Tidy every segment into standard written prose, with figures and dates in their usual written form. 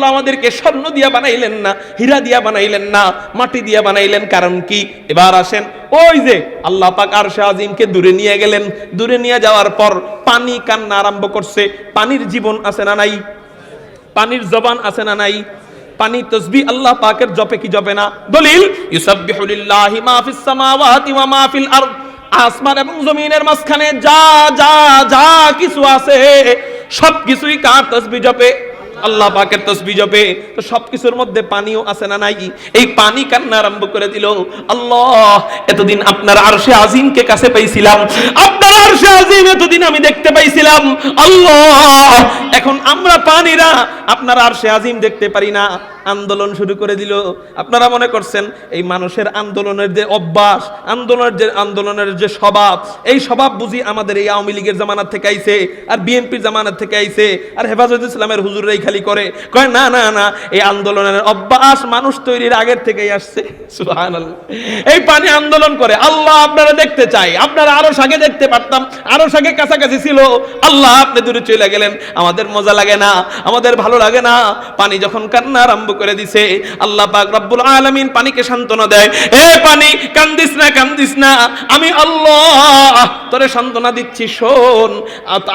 আল্লাহ আমাদেরকে স্বর্ণ দিয়া বানাইলেন না, হীরা দিয়া বানাইলেন না, মাটি দিয়া বানাইলেন? কারণ কি? এবার আসেন, ওই যে আল্লাহ পাক আরশে আজিমকে দূরে নিয়ে গেলেন, দূরে নিয়ে যাওয়ার পর পানি কান্না আরম্ভ করছে। পানির জীবন আছে না নাই? পানির জবান আছে না নাই? পানি তাসবিহ আল্লাহ পাকের জপে কি জপে না? দলিল, ইউসাব্বিহু লিল্লাহি মা ফিস সামাওয়াতি ওয়া মা ফিল আরদ, আসমান এবং জমিনের মাঝখানে যা যা যা কিছু আছে সবকিছুই কার তাসবিহ জপে? আল্লাহ পাকের তাসবিহ জপে। তো সবকিছুর মধ্যে পানিও আছে না নাই? এই পানি কান্না আরম্ভ করে দিল, আল্লাহ এতদিন আপনার আরশে আজিমকে কাছে পাইছিলাম, আপনার আরশে আজিম এতদিন আমি দেখতে পাইছিলাম, আল্লাহ এখন আমরা পানিরা আপনার আরশে আজিম দেখতে পারি না। আন্দোলন শুরু করে দিল। আপনারা মনে করছেন এই মানুষের আন্দোলনের যে অভ্যাস, আন্দোলনের যে স্বভাব, এই স্বভাব বুঝি আমাদের এই আওয়ামী লীগের জামানার থেকে আইছে, আর বিএনপির জামানার থেকে আইছে, আর হেফাজতে ইসলামের হুজুররাই খালি করে? কয় না না না, এই আন্দোলনের অভ্যাস মানুষ তৈরির আগের থেকেই আসছে। সুবহানাল্লাহ। এই পানি আন্দোলন করে, আল্লাহ আপনারা দেখতে চাই, আপনারা আরো আগে দেখতে পারতাম, আরো আগে কাছাকাছি ছিল, আল্লাহ আপনি দূরে চলে গেলেন, আমাদের মজা লাগে না, আমাদের ভালো লাগে না। পানি যখন কান্না আরম্ভ করে দিছে, আল্লাহ পাক রব্বুল আলামিন পানিকে সান্ত্বনা দেয়, এ পানি কান্দিস না, কান্দিস না, আমি আল্লাহ তোরে সান্ত্বনা দিচ্ছি, শোন,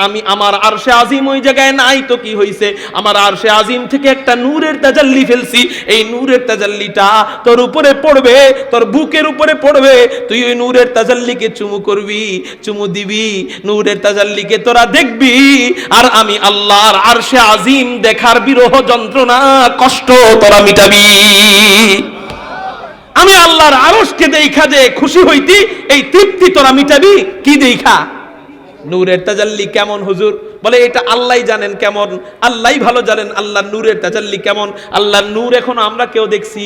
আমি আমার আরশে আজিম ওই জায়গায় নাই তো কি হইছে, আমার আরশে আজিম থেকে একটা নূরের তাজাল্লি ফেলছি, এই নূরের তাজাল্লিটা তোর উপরে পড়বে, তোর বুকের উপরে পড়বে, তুই ওই নূরের তাজাল্লিকে চুমু করবি, চুমু দিবি, নূরের তাজাল্লিকে তোরা দেখবি, আর আমি আল্লাহর আরশে আজিম দেখার বিরহ যন্ত্রণা কষ্ট তোরা মিটাবি। আমি আল্লাহর আরশকে দেখা যে খুশি হইতি, এই তৃপ্তি তোরা মিটাবি কি দেখা? নূরের তাজাল্লি কেমন হুজুর? বলে এটা আল্লাহই জানেন কেমন, আল্লাহই ভালো জানেন আল্লাহর নূরের তাজাল্লি কেমন। আল্লাহর নূর এখন আমরা কেউ দেখছি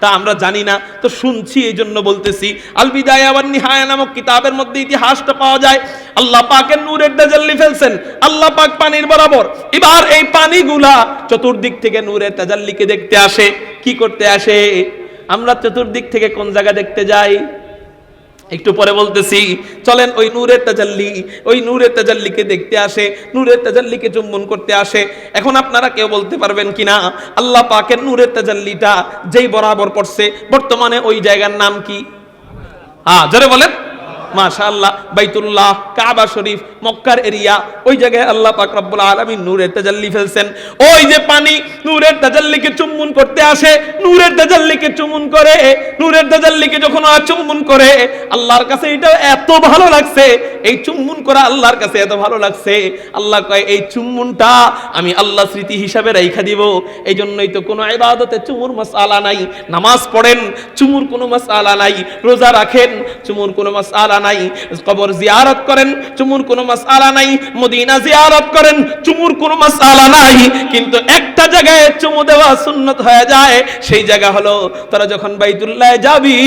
তা আমরা জানি না, তো শুনছি, এই জন্য বলতেছি। আল বিদায়া ওয়ান নিহায়া নামক কিতাবের মধ্যে ইতিহাসটা পাওয়া যায়, আল্লাহ পাকের নূরের তাজাল্লি ফেলছেন আল্লাহ পাক পানির বরাবর। এবার এই পানিগুলা চতুর্দিক থেকে নূরের তাজাল্লিকে দেখতে আসে। কি করতে আসে? আমরা চতুর্দিক থেকে কোন জায়গা দেখতে যাই একটু পরে বলতেছি। চলেন, ওই নূরের তাজাল্লিকে দেখতে আসে, নূরের তাজাল্লিকে চুম্বন করতে আসে। এখন আপনারা কেউ বলতে পারবেন কিনা আল্লাহ পাকের নূরের তাজাল্লিটা যেই বরাবর পড়ছে, বর্তমানে ওই জায়গার নাম কি? জোরে বলেন। মাশাআল্লাহ, বাইতুল্লাহ, কাবা শরীফ, মক্কার এরিয়া, ওই জায়গায় আল্লাহ পাক রব্বুল আলামিন নূরের তাজাল্লি ফেলছেন। ওই যে পানি নূরের তাজাল্লিকে চুম্বন করতে আসে, নূরের তাজাল্লিকে চুম্বন করে, নূরের তাজাল্লিকে যখন চুম্বন করে, আল্লাহর কাছে এটা এত ভালো লাগছে, এই চুম্বন করা আল্লাহর কাছে এত ভালো লাগছে, আল্লাহ কয় এই চুম্বনটা আমি আল্লাহ স্মৃতি হিসাবে রাইখা দিব। এই জন্যই তো কোনো ইবাদতে চুমুর মাসআলা নাই। নামাজ পড়েন, চুমুর কোনো মাসআলা নাই। রোজা রাখেন, চুমুর কোনো মাসআলা নাই। কবর জিয়ারত করেন, চুমুর কোনো মাসআলা নাই। মদিনা জিয়ারত করেন, চুমুর কোনো মাসআলা নাই। কিন্তু একটা জায়গায় চুমু দেওয়া সুন্নাত হয়ে যায়, সেই জায়গা হলো তোরা যখন বাইতুল্লাহ যাবি,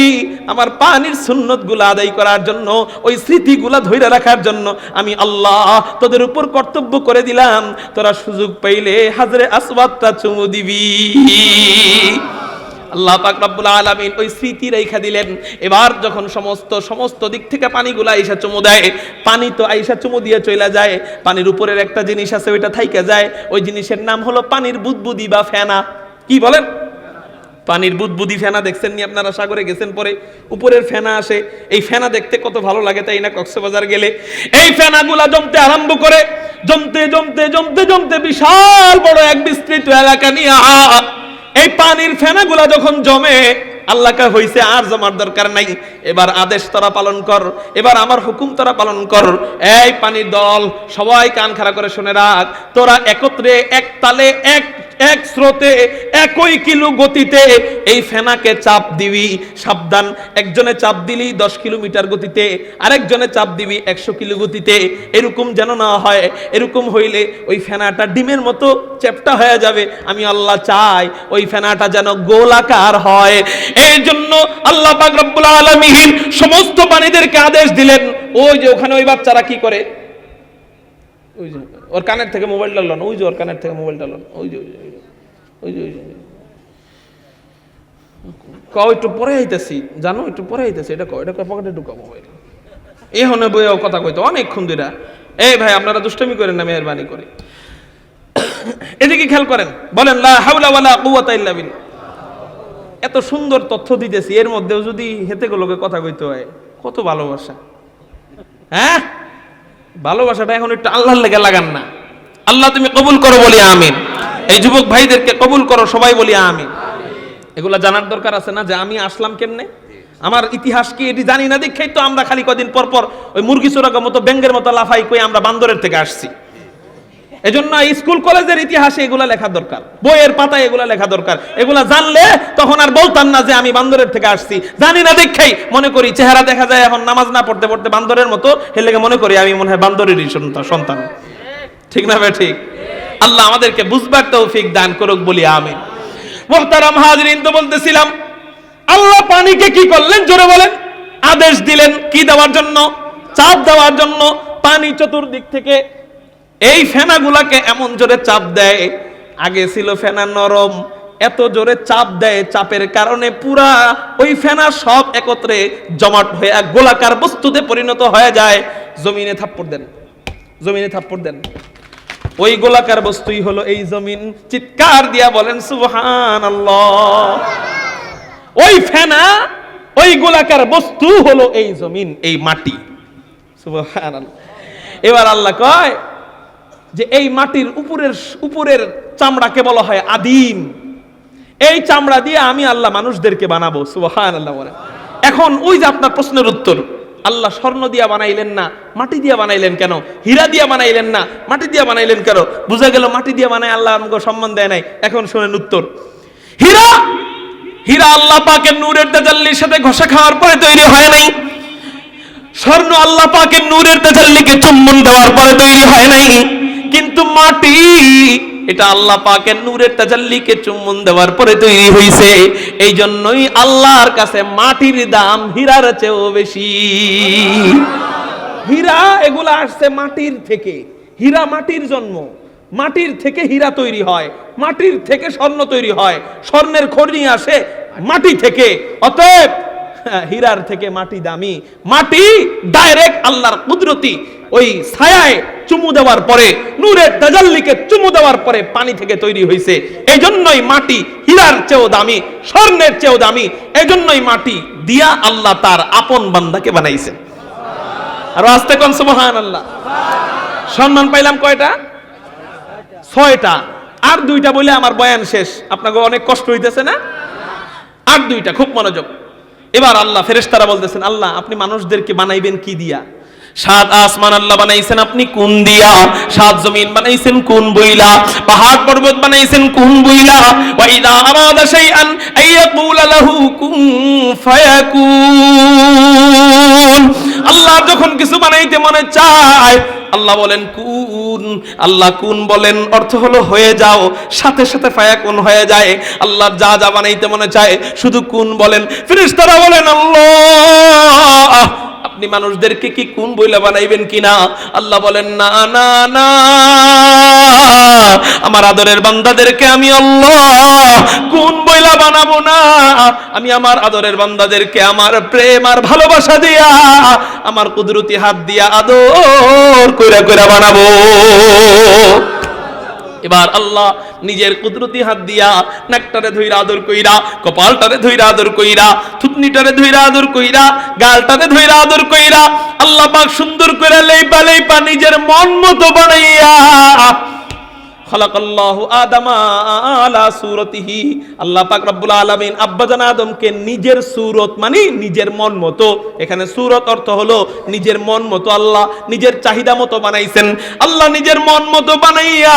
আমার পানির সুন্নতগুলো আদায় করার জন্য, ওই স্মৃতিগুলো ধরে রাখার জন্য আমি আল্লাহ তোদের উপর কর্তব্য করে দিলাম, তোরা সুযোগ পাইলে হাজরে আসওয়াদটা চুমু দিবি। আল্লাহ পাক রব্বুল আলামিন ওই স্মৃতি রেখা দিলেন। এবার যখন সমস্ত দিক থেকে পানিগুলা আইসা চুমু দেয়, পানি তো আইসা চুমু দিয়ে চলে যায়, পানির উপরের একটা জিনিস আছে ওইটা থাইকা যায়, ওই জিনিসের নাম হলো পানির বুদবুদি বা ফেনা। কি বলেন? পানির বুদবুদি ফেনা দেখছেন নি আপনারা? সাগরে গেছেন পরে উপরের ফেনা আসে, এই ফেনা দেখতে কত ভালো লাগে, তাই না? কক্সবাজার গেলে এই ফেনাগুলা জমতে আরম্ভ করে, জমতে জমতে জমতে জমতে বিশাল বড় এক বিস্তৃত এলাকা নিয়ে এই পানির ফেনাগুলা যখন জমে, আল্লাহকে হইছে আর জমার দরকার নাই, এবার আদেশ তোরা পালন কর, এবার আমার হুকুম তোরা পালন কর। এই পানির দল সবাই কান খাড়া করে শুনে রাখ, তোরা একত্রে এক তালে এক স্রোতে একই কিলো গতিতে এই ফেনাকে চাপ দিবি। সাবধান, একজনে চাপ দিলি 10 কিলোমিটার গতিতে, আরেকজনে চাপ দিবি 100 কিলো গতিতে। এরকম যেন না হয়, এরকম হইলে ওই ফেনাটা ডিমের মতো চ্যাপ্টা হয়ে যাবে। আমি আল্লাহ চাই ওই ফেনাটা যেন গোলাকার হয়। এই জন্য আল্লাহ পাক রব্বুল আলামিন সমস্ত পানিদেরকে আদেশ দিলেন। ওই যে ওখানে ওই বাচ্চারা কি করে, ওই যে ওর কানের থেকে মোবাইল ডালন, ওই যে ওর কানের থেকে মোবাইল ডালন, ওই যে একটু পরে আইতেছি, জানো একটু পরে আইতেছি, এটা পকেটে ঢুকা মোবাইল। এ হনে বইয়াও কথা কইতো অনেকক্ষণ ধরে। এই ভাই আপনারা দুষ্টামি করেন না, মেহরবানি করে। এদিকে খেয়াল করেন, বলেন লা হাওলা ওয়ালা কুওয়াতা ইল্লা বিল্লাহ। এত সুন্দর তথ্য দিতেছি, এর মধ্যেও যদি হেতেগুলোকে কথা কইতে হয়, কত ভালোবাসা। হ্যাঁ, ভালোবাসাটা এখন একটু আল্লাহর লেগে লাগান না। আল্লাহ তুমি কবুল করো, বলি আমিন। এই যুবক ভাইদেরকে কবুল করো, সবাই বলি আমিন। এগুলা জানার দরকার আছে না, যে আমি আসলাম কেমনে, আমার ইতিহাস কি, এটি জানি না দেখেই তো আমরা খালি কদিন পর পর ওই মুরগি চোরাগের মতো, ব্যাঙ্গের মতো লাফাই কই আমরা বান্দরের থেকে আসছি। এজন্য স্কুল কলেজের ইতিহাসে এগুলা লেখা দরকার, বইয়ের পাতায় এগুলা লেখা দরকার। এগুলা জানলে তখন আর বলতাম না যে আমি বান্দরের থেকে আসছি। জানি না দেখেই মনে করি, চেহারা দেখা যায় এখন নামাজ না পড়তে পড়তে বান্দরের মতো, এর লেগে মনে করি আমি মনে হয় বান্দরেরই সন্তান। ঠিক না ভাই? ঠিক। আল্লাহ আমাদেরকে বুঝবার তৌফিক দান করুক, বলি আমিন। মুহতারাম হাজরিন, তো বলতেছিলাম আল্লাহ পানিকে কি করলেন, জোরে বলেন। আদেশ দিলেন কি দেওয়ার জন্য? চাপ দেওয়ার জন্য। পানি চতুর্দিক থেকে এই ফেনাগুলাকে এমন জোরে চাপ দেয়, আগে ছিল ফেনা নরম, এত জোরে চাপ দেয়, চাপের কারণে পুরা ওই ফেনা সব একত্রে জমাট হয়ে এক গোলাকার বস্তুতে পরিণত হয়ে যায়। জমিনে থাপ্পড় দেন, জমিনে থাপ্পড় দেন, ওই গোলাকার বস্তুই হলো এই জমিন। চিৎকার দিয়া বলেন সুবহানাল্লাহ। ওই ফেনা, ওই গোলাকার বস্তু হলো এই জমিন, এই মাটি। সুবহানাল্লাহ। এবার আল্লাহ কয় যে এই মাটির উপরের চামড়াকে বলা হয় আদিম। এই চামড়া দিয়ে আমি আল্লাহ মানুষদেরকে বানাবো। সুবহানাল্লাহ বলেন। এখন ওই যে আপনার প্রশ্নের উত্তর, আল্লাহ স্বর্ণ দিয়া বানাইলেন না, মাটি দিয়া বানাইলেন কেন? হীরা দিয়া বানাইলেন না, মাটি দিয়া বানাইলেন কেন? বুঝা গেল মাটি দিয়া বানায় আল্লাহ আমাকে সম্মান দেয় নাই। এখন শুনেন উত্তর। হীরা, হীরা আল্লাহ পাকের নূরের তাজাল্লির সাথে ঘষা খাওয়ার পরে তৈরি হয় নাই। স্বর্ণ আল্লাহ পাকের নূরের তাজাল্লিকে চুম্বন দেওয়ার পরে তৈরি হয় নাই। কিন্তু মাটি, এটা আল্লাহ পাকের নূরের তাজাল্লিকে চুম্বন দেওয়ার পরে তৈরি হইছে। এই জন্যই আল্লাহর কাছে মাটির দাম হীরার চেয়েও বেশি। হীরা এগুলা আসছে মাটির থেকে। হীরা মাটির জন্ম, মাটির থেকে হীরা তৈরি হয়, মাটির থেকে স্বর্ণ তৈরি হয়, স্বর্ণের খনি আসে মাটি থেকে। অতএব হীরার থেকে মাটি দামি। মাটি ডাইরেক্ট আল্লাহর কুদরতি ওই ছায়ায় চুমু দেওয়ার পরে, নূরের তাজাল্লিকে চুমু দেওয়ার পরে পানি থেকে তৈরি হয়েছে। এই জন্যই মাটি হীরার চেয়েও দামি, স্বর্ণের চেয়েও দামি। এই জন্যই মাটি দিয়া আল্লাহ তার আপন বান্দাকে বানাইছে। আর আস্তে কোন সুবহানাল্লাহ। সম্মান পাইলাম কয়টা? 6টা। আর 2টা বলে আমার বয়ান শেষ। আপনাকে অনেক কষ্ট হইতেছে না? আর 2টা, খুব মনোযোগ। এবার আল্লাহ, ফেরেশতারা বলতেছেন আল্লাহ আপনি মানুষদেরকে বানাইবেন কি দিয়া? 7 আসমান আল্লাহ বানাইছেন আপনি কোন দিয়া? 7 জমিন বানাইছেন কোন বইলা? পাহাড় পর্বত বানাইছেন কোন বইলা? ওয়া ইযা আরাদা শাইআন আইয়াকুলা লাহু কুন ফায়াকুন। আল্লাহ যখন কিছু বানাইতে মনে চায়, আল্লাহ বলেন কুন। আল্লাহ কুন বলেন, অর্থ হলো হয়ে যাও, সাথে সাথে ফায়াকুন হয়ে যায়। আল্লাহ যা যা বানাইতে মনে চায় শুধু কুন বলেন। ফেরেশতারা বলেন আল্লাহ আপনি মানুষদেরকে কি কোন বইলা বানাইবেন কিনা? আল্লাহ বলেন না না না, আমার আদরের বান্দাদেরকে আমি আল্লাহ কোন বইলা বানাবো না। আমি আমার আদরের বান্দাদেরকে আমার প্রেম আর ভালোবাসা দিয়া, আমার কুদরতি হাত দিয়া আদর কইরা কইরা বানাবো। এবার আল্লাহ নিজের কুদরতি হাত দিয়া নাকটারে ধইরা আদর কইরা, কপালটারে ধইরা আদর কইরা, থুতনিটারে ধইরা আদর কইরা, গালটারে ধইরা আদর কইরা, আল্লাহ পাক সুন্দর করে লেইপা লেইপা নিজের মন মতো বানাইয়া খালাকাল্লাহু আদামা আলা সূরাতিহি। আল্লাহ পাক রব্বুল আলামিন আব্বাজান আদমকে নিজের সূরত মানে নিজের মন মতো, এখানে সূরত অর্থ হলো নিজের মন মতো, আল্লাহ নিজের চাহিদা মতো বানাইছেন। আল্লাহ নিজের মন মতো বানাইয়া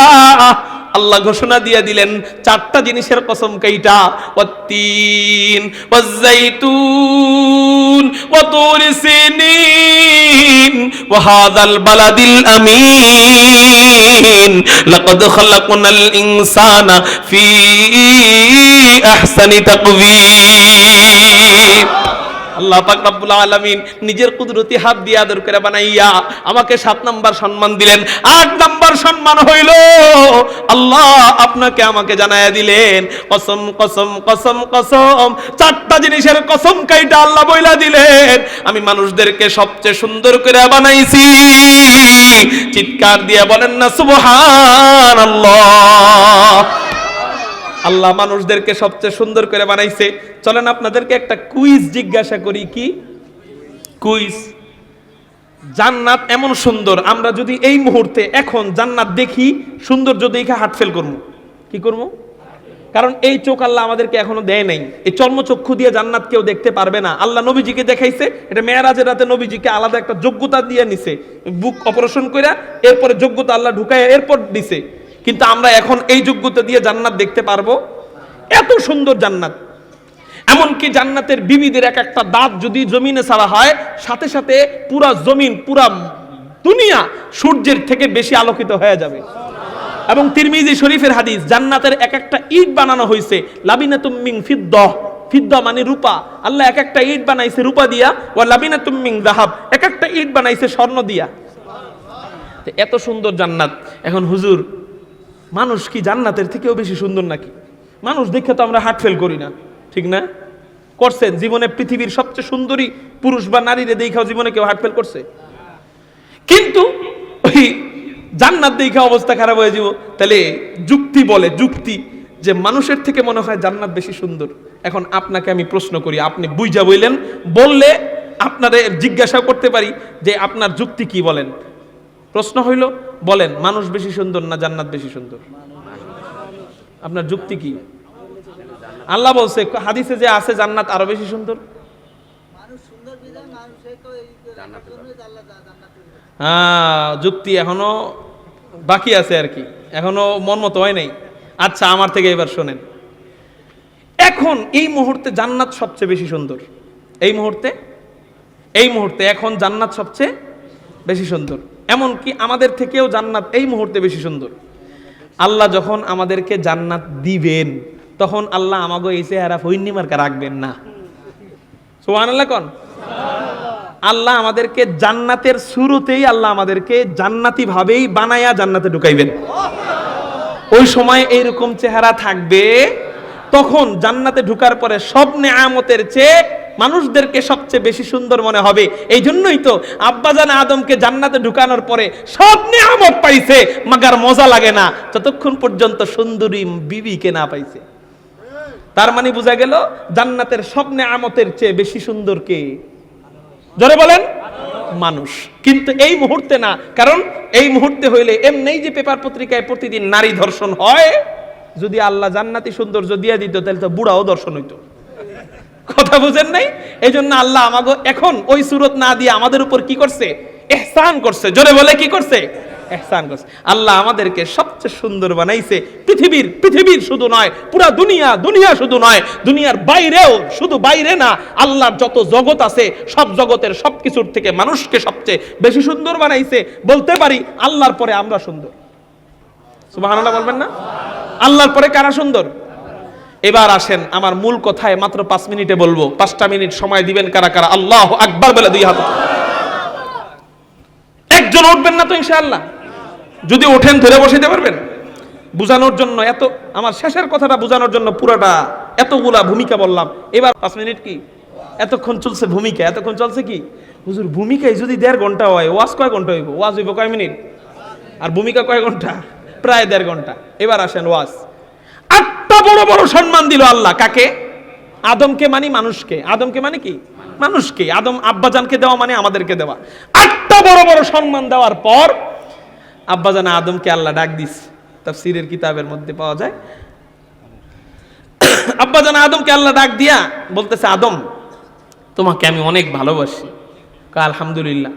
আল্লাহ ঘোষণা দিয়ে দিলেন 4টা জিনিসের কসম কাইটা, ওয়াত্তিন ওয়াজ্জাইতুন ওয়া তুর সিনিন ওয়া হাযাল বালাদিল আমিন লাকাদ খালাকনাল ইনসানা ফি আহসানি তাকওয়িম। আল্লাহ পাক রব্বুল আলামিন নিজের কুদরতি হাত দিয়ে আদর করে বানাইয়া আমাকে 7 নাম্বার সম্মান দিলেন। 8 নাম্বার সম্মান হইল আল্লাহ আপনাকে আমাকে জানায়া দিলেন কসম কসম কসম কসম, 4টা জিনিসের কসম কাইটা আল্লাহ বইলা দিলেন আমি মানুষদেরকে সবচেয়ে সুন্দর করে বানাইছি। চিৎকার দিয়ে বলেন না সুবহানাল্লাহ। আল্লাহ মানুষদেরকে সবচেয়ে সুন্দর করে বানাইছে। চলেন আপনাদেরকে একটা কুইজ জিজ্ঞাসা করি। কি কুইজ? জান্নাত এমন সুন্দর, আমরা যদি এই মুহূর্তে এখন জান্নাত দেখি, সৌন্দর্য দেখে হার্ট ফেল করবো। কি করবো? কারণ এই চোখ আল্লাহ আমাদেরকে এখনো দেয় নাই। এই চর্মচক্ষু দিয়ে জান্নাত কেউ দেখতে পারবে না। আল্লাহ নবীজিকে দেখাইছে, এটা মেরাজের রাতে নবীজিকে আলাদা একটা যোগ্যতা দিয়ে নিছে, বুক অপারেশন কইরা এরপরে যোগ্যতা আল্লাহ ঢুকায় এরপর দিছে। কিন্তু আমরা এখন এই যোগ্যতা দিয়ে জান্নাত দেখতে পারবো? এত সুন্দর জান্নাত। এমনকি জান্নাতের বিবিদের এক একটা দাঁত যদি জমিনে ছাড়া হয়, সাথে সাথে পুরা জমিন, পুরা দুনিয়া সূর্যের থেকে বেশি আলোকিত হয়ে যাবে। এবং তিরমিজি শরীফের হাদিস, জান্নাতের এক একটা ইট বানানো হয়েছে লাবিনাতুম মিন ফিদ্দাহ, ফিদ্দা মানে রূপা। আল্লাহ এক একটা ইট বানাইছে রূপা দিয়া, ওয়া লাবিনাতুম মিন যাহাব, এক একটা ইট বানাইছে স্বর্ণ দিয়া। এত সুন্দর জান্নাত। এখন হুজুর, মানুষ কি জান্নাতের থেকেও বেশি সুন্দর নাকি? মানুষ দেখে তো আমরা হার্ট ফেল করি না, ঠিক না? করছেন? জীবনে পৃথিবীর সবচেয়ে সুন্দরী পুরুষ বা নারীরে দেখাও জীবনে কেউ হার্ট ফেল করছে? কিন্তু ওই জান্নাত দেখা অবস্থা খারাপ হয়ে যাব। তাহলে যুক্তি বলে, যুক্তি যে মানুষের থেকে মনে হয় জান্নাত বেশি সুন্দর। এখন আপনাকে আমি প্রশ্ন করি, আপনি বুঝা বললেন, বললে আপনারে জিজ্ঞাসা করতে পারি যে আপনার যুক্তি কি বলেন। প্রশ্ন হইল, বলেন মানুষ বেশি সুন্দর না জান্নাত বেশি সুন্দর? আপনার যুক্তি কি? আল্লাহ বলছে হাদিসে যে আছে জান্নাত আরো বেশি সুন্দর। হ্যাঁ, যুক্তি এখনো বাকি আছে আর কি, এখনো মন মতো হয় নাই। আচ্ছা, আমার থেকে এবার শোনেন। এখন এই মুহূর্তে জান্নাত সবচেয়ে বেশি সুন্দর। এই মুহূর্তে এখন জান্নাত সবচেয়ে বেশি সুন্দর। এমনকি আমাদের থেকেও জান্নাত এই মুহূর্তে বেশি সুন্দর। আল্লাহ যখন আমাদেরকে জান্নাত দিবেন, তখন আল্লাহ আমাকে এই চেহারা ফইন্নি মার্কা রাখবেন না। সুবহানাল্লাহ কোন? আল্লাহ আমাদেরকে জান্নাতের শুরুতেই আল্লাহ আমাদেরকে জান্নাতি ভাবেই বানায়া জান্নাতে ঢুকাইবেন। ওই সময় এইরকম চেহারা থাকবে, তখন জান্নাতে ঢুকার পরে সব নেয়ামতের চেয়ে মানুষদেরকে সবচেয়ে বেশি সুন্দর মনে হবে। এই জন্যই তো আব্বাজান আদমকে জান্নাতে ঢুকানোর পরে সব নেয়ামত পাইছে, মাগার মজা লাগে না যতক্ষণ পর্যন্ত সুন্দরী বিবিকে না পাইছে। তার মানে বোঝা গেল জান্নাতের সব নেয়ামতের চেয়ে বেশি সুন্দর কে? জোরে বলেন, মানুষ। কিন্তু এই মুহূর্তে না, কারণ এই মুহূর্তে হইলে এমনি যে পেপার পত্রিকায় প্রতিদিন নারী ধর্ষণ হয়, যদি আল্লাহ জান্নাতি সৌন্দর্য দিয়ে দিত তাহলে তো বুড়াও দর্শন হইতো। কথা বুঝেন নাই? এই জন্য আল্লাহ আমাকে এখন ওই সুরত না দিয়ে আমাদের উপর কি করছে? ইহসান করছে। জোরে বলে কি করছে? ইহসান করছে। আল্লাহ আমাদেরকে সবচেয়ে সুন্দর বানাইছে। পৃথিবীর শুধু নয়, পুরা দুনিয়া শুধু নয়, দুনিয়ার বাইরেও, শুধু বাইরে না, আল্লাহর যত জগৎ আছে সব জগতের সবকিছুর থেকে মানুষকে সবচেয়ে বেশি সুন্দর বানাইছে। বলতে পারি আল্লাহর পরে আমরা সুন্দর। সুবহানাল্লাহ বলবেন না? আল্লাহর পরে কারা সুন্দর? এবার আসেন আমার মূল কথায়, মাত্র 5 মিনিটে বলবো। 5টা মিনিট সময় দিবেন কারা কারা? আল্লাহু আকবার বলে 2 হাত। একজন উঠবেন না তো ইনশাআল্লাহ? যদি ওঠেন ধরে বসাইতে পারবেন? বুঝানোর জন্য এত, আমার শেষের কথাটা বুঝানোর জন্য পুরাটা এতগুলা ভূমিকা বললাম। এবার 5 মিনিট কি এতক্ষণ চলছে ভূমিকা? এতক্ষণ চলছে কি হুজুর? ভূমিকায় যদি 1.5 ঘন্টা হয়, ওয়াজ কয় ঘন্টা হইব? ওয়াজ হইব কয় মিনিট? আর ভূমিকা কয় ঘন্টা? প্রায় 1.5 ঘন্টা। এবার আসেন ওয়াজ। 8টা বড় বড় সম্মান দিল আল্লাহ। কাকে? আদমকে মানে মানুষকে। আদমকে মানে কি? মানুষকে। আদম আব্বাজানকে দেওয়া মানে আমাদেরকে দেওয়া। 8টা বড় বড় সম্মান দেওয়ার পর আব্বাজান আদমকে আল্লাহ ডাক দিস, তাফসীরের কিতাবের মধ্যে পাওয়া যায়। আব্বাজান আদমকে আল্লাহ ডাক দিয়া বলতেছে, আদম তোমাকে আমি অনেক ভালোবাসি। কয় আলহামদুলিল্লাহ।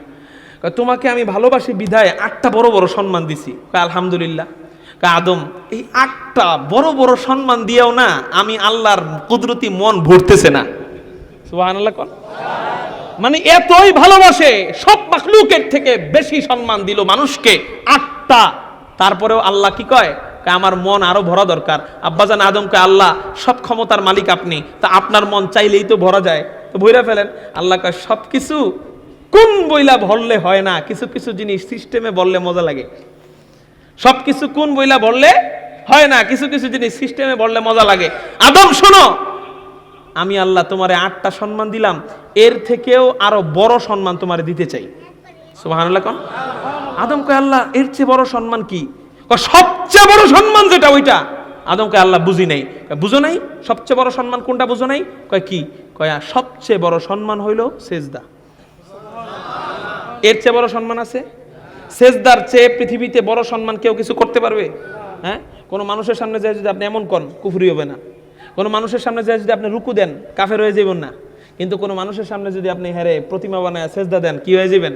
কয় তোমাকে আমি ভালোবাসি বিধায় 8টা বড় বড় সম্মান দিছি। কয় আলহামদুলিল্লাহ। আদম এই 8টা বড় বড় সম্মান দিয়েও না আমি আল্লাহর কুদরতি মন ভরতেছে না। সুবহানাল্লাহ কোন? মানে এতই ভালোবাসে, সব মাখলুকের থেকে বেশি সম্মান দিল মানুষকে 8টা। তারপরেও আল্লাহ কি কয়? আমার মন আরো ভরা দরকার। আব্বাজান আদমকে আল্লাহ সব ক্ষমতার মালিক আপনি, তা আপনার মন চাইলেই তো ভরা যায়। তো বইরা ফেলেন। আল্লাহ কয় সবকিছু কোন বইলা বললে হয় না, কিছু কিছু জিনিস সিস্টেমে বললে মজা লাগে। সবকিছু কোন বইলা বললে হয় না, কিছু কিছু জিনিস সিস্টেমে বললে মজা লাগে। আদম শোনো, আমি আল্লাহ তোমারে 8টা সম্মান দিলাম, এর থেকেও আরো বড় সম্মান তোমারে দিতে চাই। সুবহানাল্লাহ কোন? আদম কয় আল্লাহ এর চেয়ে বড় সম্মান কি? কয় সবচেয়ে বড় সম্মান যেটা ওইটা। আদম কয় আল্লাহ বুঝি নাই। বুঝো নাই সবচেয়ে বড় সম্মান কোনটা? বুঝো নাই? কয় কি? কয় সবচেয়ে বড় সম্মান হইল সেজদা। এর চেয়ে বড় সম্মান আছে? সেজদার চেয়ে পৃথিবীতে বড় সম্মান কেউ কিছু করতে পারবে? হ্যাঁ, কোন মানুষের সামনে যায় যদি আপনি এমন করেন, কুফরি হবে না। কোন মানুষের সামনে যায় যদি আপনি রুকু দেন, কাফের হয়ে যাবেন না। কিন্তু কোন মানুষের সামনে যদি আপনি হেরে প্রতিমা বানায় সেজদা দেন, কি হয়ে যাবেন?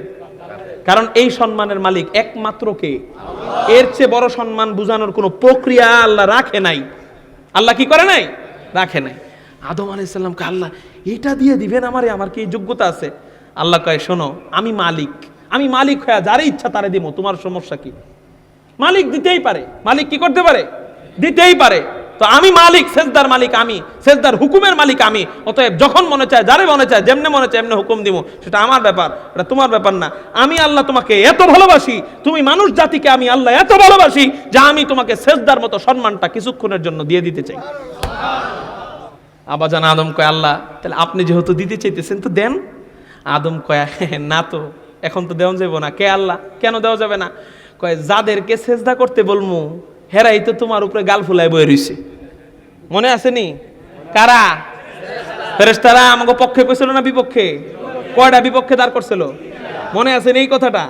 কারণ এই সম্মানের মালিক একমাত্র কে? এর চেয়ে বড় সম্মান বুঝানোর কোনো প্রক্রিয়া আল্লাহ রাখে নাই। আল্লাহ কি করে নাই? রাখে নাই। আদম আলাইহিস সালামকে আল্লাহ এটা দিয়ে দিবেন আমারে, আমার কি যোগ্যতা আছে? আল্লাহ কয় শোনো, আমি মালিক, আমি মালিক হয়ে যারে ইচ্ছা তারে দিব, তোমার সমস্যা কি? মালিক দিতেই পারে, মালিক কি করতে পারে? দিতেই পারে। তো আমি মালিক, সেজদার মালিক আমি, সেজদার হুকুমের মালিক আমি। অতএব যখন মনে চায়, যারে মনে চায়, যেমনে মনে চায় এমনি হুকুম দিব, সেটা আমার ব্যাপার, এটা তোমার ব্যাপার না। আমি আল্লাহ তোমাকে এত ভালোবাসি, তুমি মানুষ জাতিকে আমি আল্লাহ এত ভালোবাসি যে আমি তোমাকে সেজদার মতো সম্মানটা কিছুক্ষণের জন্য দিয়ে দিতে চাই। আবাজান আদম কয় আল্লাহ তাহলে আপনি যেহেতু দিতে চাইতেছেন তো দেন। আদম কয় না তো এখন তো দেওয়া যাবে না। কে আল্লাহ? কেন দেওয়া যাবে না? কয় যাদেরকে সেজদা করতে বলমু হেরাই তো তোমার উপরে গাল ফুলায় বয়ে রইছে। মনে আসেনি? কারা? ফেরেশতারা আমাকে পক্ষে কইছিল না বিপক্ষে? কয়টা বিপক্ষে দাঁড় করছিল? মনে আসেনি এই কথাটা?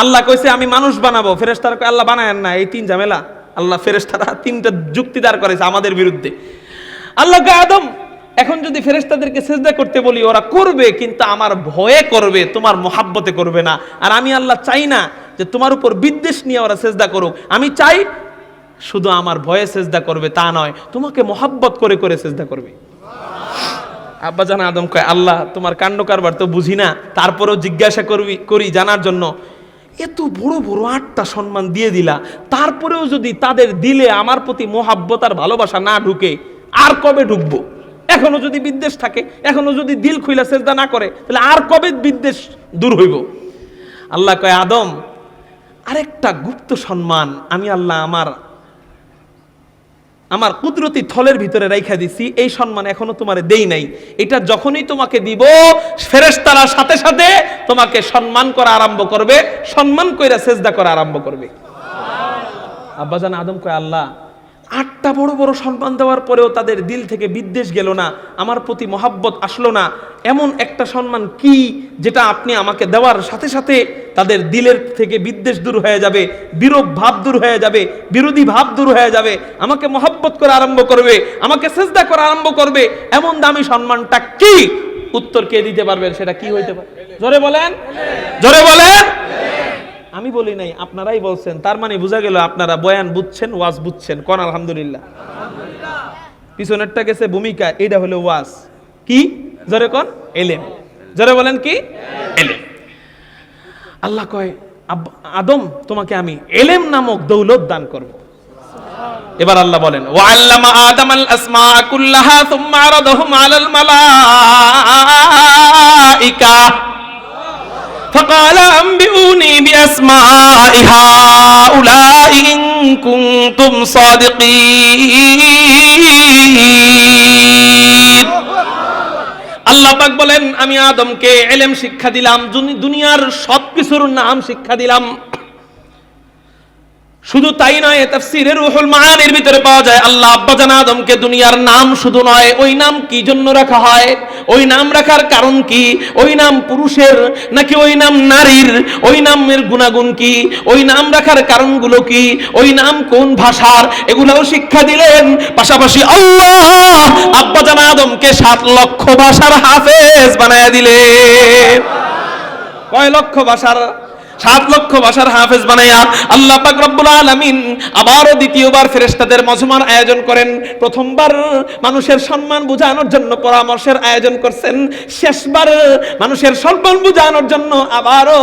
আল্লাহ কইছে আমি মানুষ বানাবো, ফেরেশতারা কয় আল্লাহ বানায়েন না। এই তিন ঝামেলা। আল্লাহ ফেরেশতারা 3টা যুক্তি দাঁড় করেছে আমাদের বিরুদ্ধে। আল্লাহ কয় আদম এখন যদি ফেরেশতাদেরকে সেজদা করতে বলি ওরা করবে, কিন্তু আমার ভয়ে করবে, তোমার মহাব্বতে করবে না। আর আমি আল্লাহ চাই না যে তোমার উপর বিদ্বেষ নিয়ে ওরা সেজদা করুক। আমি চাই শুধু আমার ভয়ে সেজদা করবে তা নয়, তোমাকে মহাব্বত করে করে সেজদা করবে। আব্বাজান আদম কয় আল্লাহ তোমার কাণ্ড কারবার তো বুঝি না, তারপরেও জিজ্ঞাসা করি জানার জন্য। এত বড় বড় 8টা সম্মান দিয়ে দিলা, তারপরেও যদি তাদের দিলে আমার প্রতি মহাব্বত আর ভালোবাসা না ঢুকে, আর কবে ঢুকবো? এখনো যদি বিদ্বেষ থাকে, এখনো যদি দিল খুইলা সেজদা না করে, তাহলে আর কবে বিদ্বেষ দূর হইব? আল্লাহ কয় আদম আরেকটা গুপ্ত সম্মান আমি আল্লাহ আমার কুদরতি থলের ভিতরে রাইখা দিছি, এই সম্মান এখনো তোমারে দেই নাই। এটা যখনই তোমাকে দিব ফেরেশতারা সাথে সাথে তোমাকে সম্মান করা আরম্ভ করবে, সম্মান কইরা সেজদা করা আরম্ভ করবে। আব্বাজান আদম কয় আল্লাহ 8টা বড় বড় সম্মান দেওয়ার পরেও তাদের দিল থেকে বিদ্বেষ গেল না, আমার প্রতি মহাব্বত আসলো না। এমন একটা সম্মান কি যেটা আপনি আমাকে দেওয়ার সাথে সাথে তাদের দিলের থেকে বিদ্বেষ দূর হয়ে যাবে, বিরূপ ভাব দূর হয়ে যাবে, বিরোধী ভাব দূর হয়ে যাবে, আমাকে মহাব্বত করা আরম্ভ করবে, আমাকে সেজদা করা আরম্ভ করবে? এমন দামি সম্মানটা কি? উত্তর কে দিতে পারবেন? সেটা কি হইতে পারে? জোরে বলেন, জোরে বলেন। আমি বলি নাই, আপনারাই বলছেন। তার মানে বোঝা গেল আপনারা বয়ান বুঝছেন, ওয়াজ বুঝছেন। কোন আলহামদুলিল্লাহ। পিছনেরটা গেছে ভূমিকা, এটা হলো ওয়াজ। কি? জোরে কোন? এলেম। জোরে বলেন কি? এলেম। আল্লাহ কয় আদম তোমাকে আমি এলেম নামক দৌলত দান করব। এবার আল্লাহ বলেন ওয়াল্লামা আদামাল আসমা কুল্লাহা সুম্মা আরাদাহুম আলাল মালাইকা فقال أنبئوني بأسماء هؤلاء إن كنتم صادقين। আল্লাহ পাক বলেন আমি আদমকে ইলম শিক্ষা দিলাম, দুনিয়ার সবকিছুর নাম শিক্ষা দিলাম। শুধু তাই নয়, তাফসীরে রুহুল মাআনির ভিতরে পাওয়া যায় আল্লাহ আব্বাজান আদমকে দুনিয়ার নাম শুধু নয়, ওই নাম কি জন্য রাখা হয়, ওই নাম রাখার কারণ কি, ওই নাম পুরুষের নাকি ওই নাম নারীর, ওই নামের গুণাগুণ কি, ওই নাম রাখার কারণগুলো কি, ওই নাম কোন ভাষার, এগুলোও শিক্ষা দিলেন। পাশাপাশি আল্লাহ আব্বাজান আদমকে 7 লক্ষ ভাষার হাফেজ বানায়া দিলেন। কয় লক্ষ ভাষার? 7 লক্ষ ভাষার হাফেজ বানায়া আল্লাহ পাক রব্বুল আলামিন আবারও দ্বিতীয়বার ফেরেশতাদের মজমার আয়োজন করেন। প্রথমবার মানুষের সম্মান বোঝানোর জন্য পরামর্শের আয়োজন করছেন, শেষবার মানুষের সম্মান বোঝানোর জন্য আবারও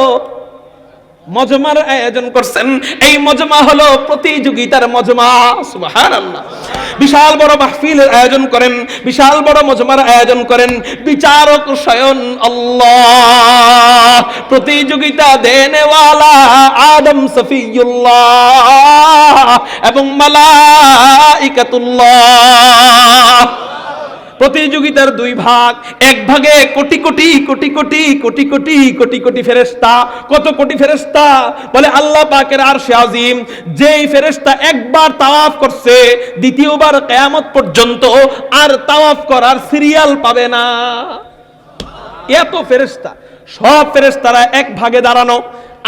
মজমার আয়োজন করছেন। এই মজমা হলো প্রতিযোগিতার মজমা, সুবহানাল্লাহ। বিশাল বড় মাহফিলের আয়োজন করেন, বিশাল বড় মজমার আয়োজন করেন, বিচারক স্বয়ং আল্লাহ, প্রতিযোগিতা দেনেওয়ালা আদম সফিউল্লাহ এবং মালাইকাতুল্লাহ। প্রতিযোগিতার দুই ভাগ, এক ভাগে কোটি কোটি কোটি কোটি কোটি কোটি কোটি কোটি ফেরেশতা। কত কোটি ফেরেশতা? বলে আল্লাহ পাকের আরশে আজিম। যেই ফেরেশতা একবার তাওয়াফ করছে, দ্বিতীয়বার কিয়ামত পর্যন্ত আর তাওয়াফ করার সিরিয়াল পাবে না। এত ফেরেশতা, সব ফেরেশতারা এক ভাগে দাঁড়ানো,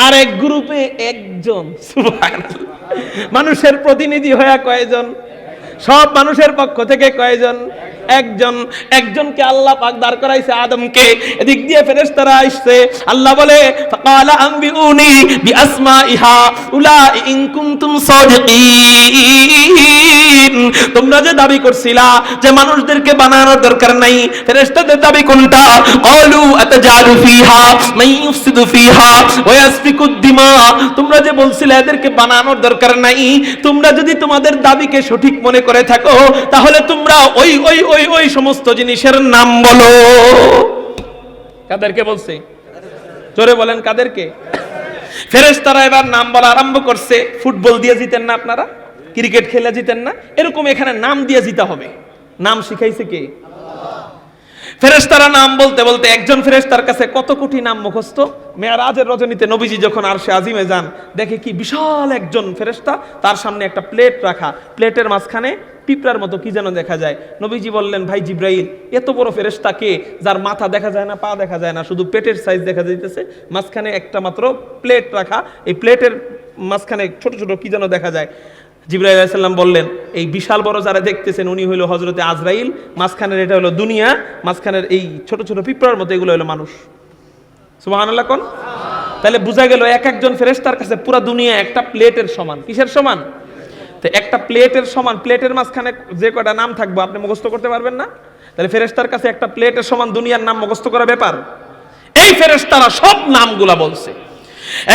আর এক গ্রুপে একজন। সুবহানাল্লাহ। মানুষের প্রতিনিধি হয়ে কয়জন? সব মানুষের পক্ষ থেকে কয়জন? একজন। একজনকে আল্লাহ পাক দাঁড় করাইছে, আদমকে। এদিক দিয়ে ফেরেশতারা আসছে। আল্লাহ বলে ফাকালা আনবিউনি বিআসমাইহা উলাই ইন কুনতুম সাদিকিন। তোমরা যে দাবি করছিলা যে মানুষদেরকে বানানোর দরকার নাই, ফেরেশতাদের দাবি কোনটা? ক্বালু আতাজালু ফিহা মান ইউফসিদু ফিহা ওয়া ইয়াসফিকুদ দিমা। তোমরা যে বলছিলে এদেরকে বানানোর দরকার নাই, তোমরা যদি তোমাদের দাবিকে সঠিক মনে করে থাকো, তাহলে তোমরা ওই ওই ওই ওই সমস্ত জিনিসের নাম বলো। কাদেরকে বলছে? জোরে বলেন, কাদেরকে? ফেরেশতারা এবার নাম বলা আরম্ভ করছে। ফুটবল দিয়ে জিতেন না আপনারা? ক্রিকেট খেলে জিতেন না? এরকম এখানে নাম দিয়ে জিতে হবে। নাম শিখাইছে কে? ফেরেশতারা নাম বলতে বলতে একজন ফেরেশতার কাছে কত কোটি নাম মুখস্থ। মেরাজের রজনীতে নবীজি যখন আরশে আজিমে যান, দেখে কি বিশাল একজন ফেরেশতা, তার সামনে একটা প্লেট রাখা, প্লেটের মাঝখানে পিঁপড়ার মতো কি যেন দেখা যায়। নবীজি বললেন, ভাই জিব্রাইল, এত বড় ফেরেশতা কে, যার মাথা দেখা যায় না, পা দেখা যায় না, শুধু পেটের সাইজ দেখা যাইতেছে, মাঝখানে একটা মাত্র প্লেট রাখা, এই প্লেটের মাঝখানে ছোট ছোট কি যেন দেখা যায়। জিবরাইল আলাইহিস সালাম বললেন, এই বিশাল বড় যারা দেখতেছেন উনি হলো হযরতে আজরাইল, মাঝখানের এটা হলো দুনিয়া, মাঝখানের এই ছোট ছোট পিঁপড়ার মতো এগুলো হলো মানুষ। সুবহানাল্লাহ কোন? তাহলে বোঝা গেল এক একজন ফেরেশতার কাছে পুরো দুনিয়া একটা প্লেটের সমান। কিসের সমান? তো একটা প্লেটের সমান, প্লেটের মাঝখানে যে কয়টা নাম থাকবে আপনি মুখস্থ করতে পারবেন না। তাহলে ফেরেশতার কাছে একটা প্লেটের সমান দুনিয়ার নাম মুখস্থ করা ব্যাপার। এই ফেরেশতারা সব নামগুলা বলছে।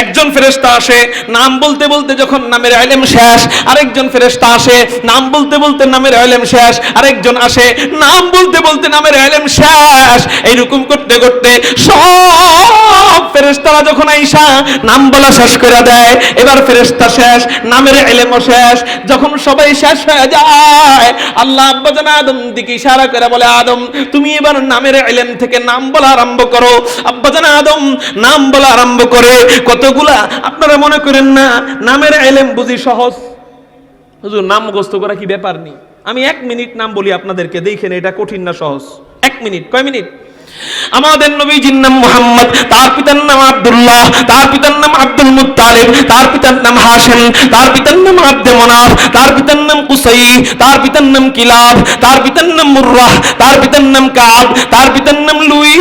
একজন ফেরেশতা আসে, নাম বলতে বলতে যখন নামের ইলম শেষ, আরেকজন ফেরেশতা আসে, নাম বলতে বলতে নামের ইলম শেষ, আরেকজন আসে, নাম বলতে বলতে নামের ইলম শেষ। এইরকম করতে করতে সব ফেরেশতারা যখন আইসা নাম বলা শেষ করে দেয়, এবার ফেরেশতা শেষ, নামের ইলমও শেষ। যখন সবাই শেষ হয়ে যায়, আল্লাহ আব্বাজান আদম দিকে ইশারা করে বলে, আদম তুমি এবার নামের ইলম থেকে নাম বলা আরম্ভ করো। আব্বাজান আদম নাম বলা আরম্ভ করে। কতগুলা আপনারা মনে করেন না নামের ইলম বুঝি সহজ? হুজুর নাম মুখস্থ করা কি ব্যাপার নেই। আমি 1 মিনিট নাম বলি আপনাদেরকে, দেখেন এটা কঠিন না সহজ। 1 মিনিট। কয় মিনিট? আমাদের নবীজির নাম মুহাম্মদ, তার পিতার নাম আব্দুল্লাহ, তার পিতার নাম আব্দুল মুত্তালিব, তার পিতার নাম হাশিম, তার পিতার নাম আব্দে মনাফ, তার পিতার নাম কুসাই, তার পিতার নাম কিলাব, তার পিতার নাম মুররাহ, তার পিতার নাম কাব, তার পিতার নাম লুই,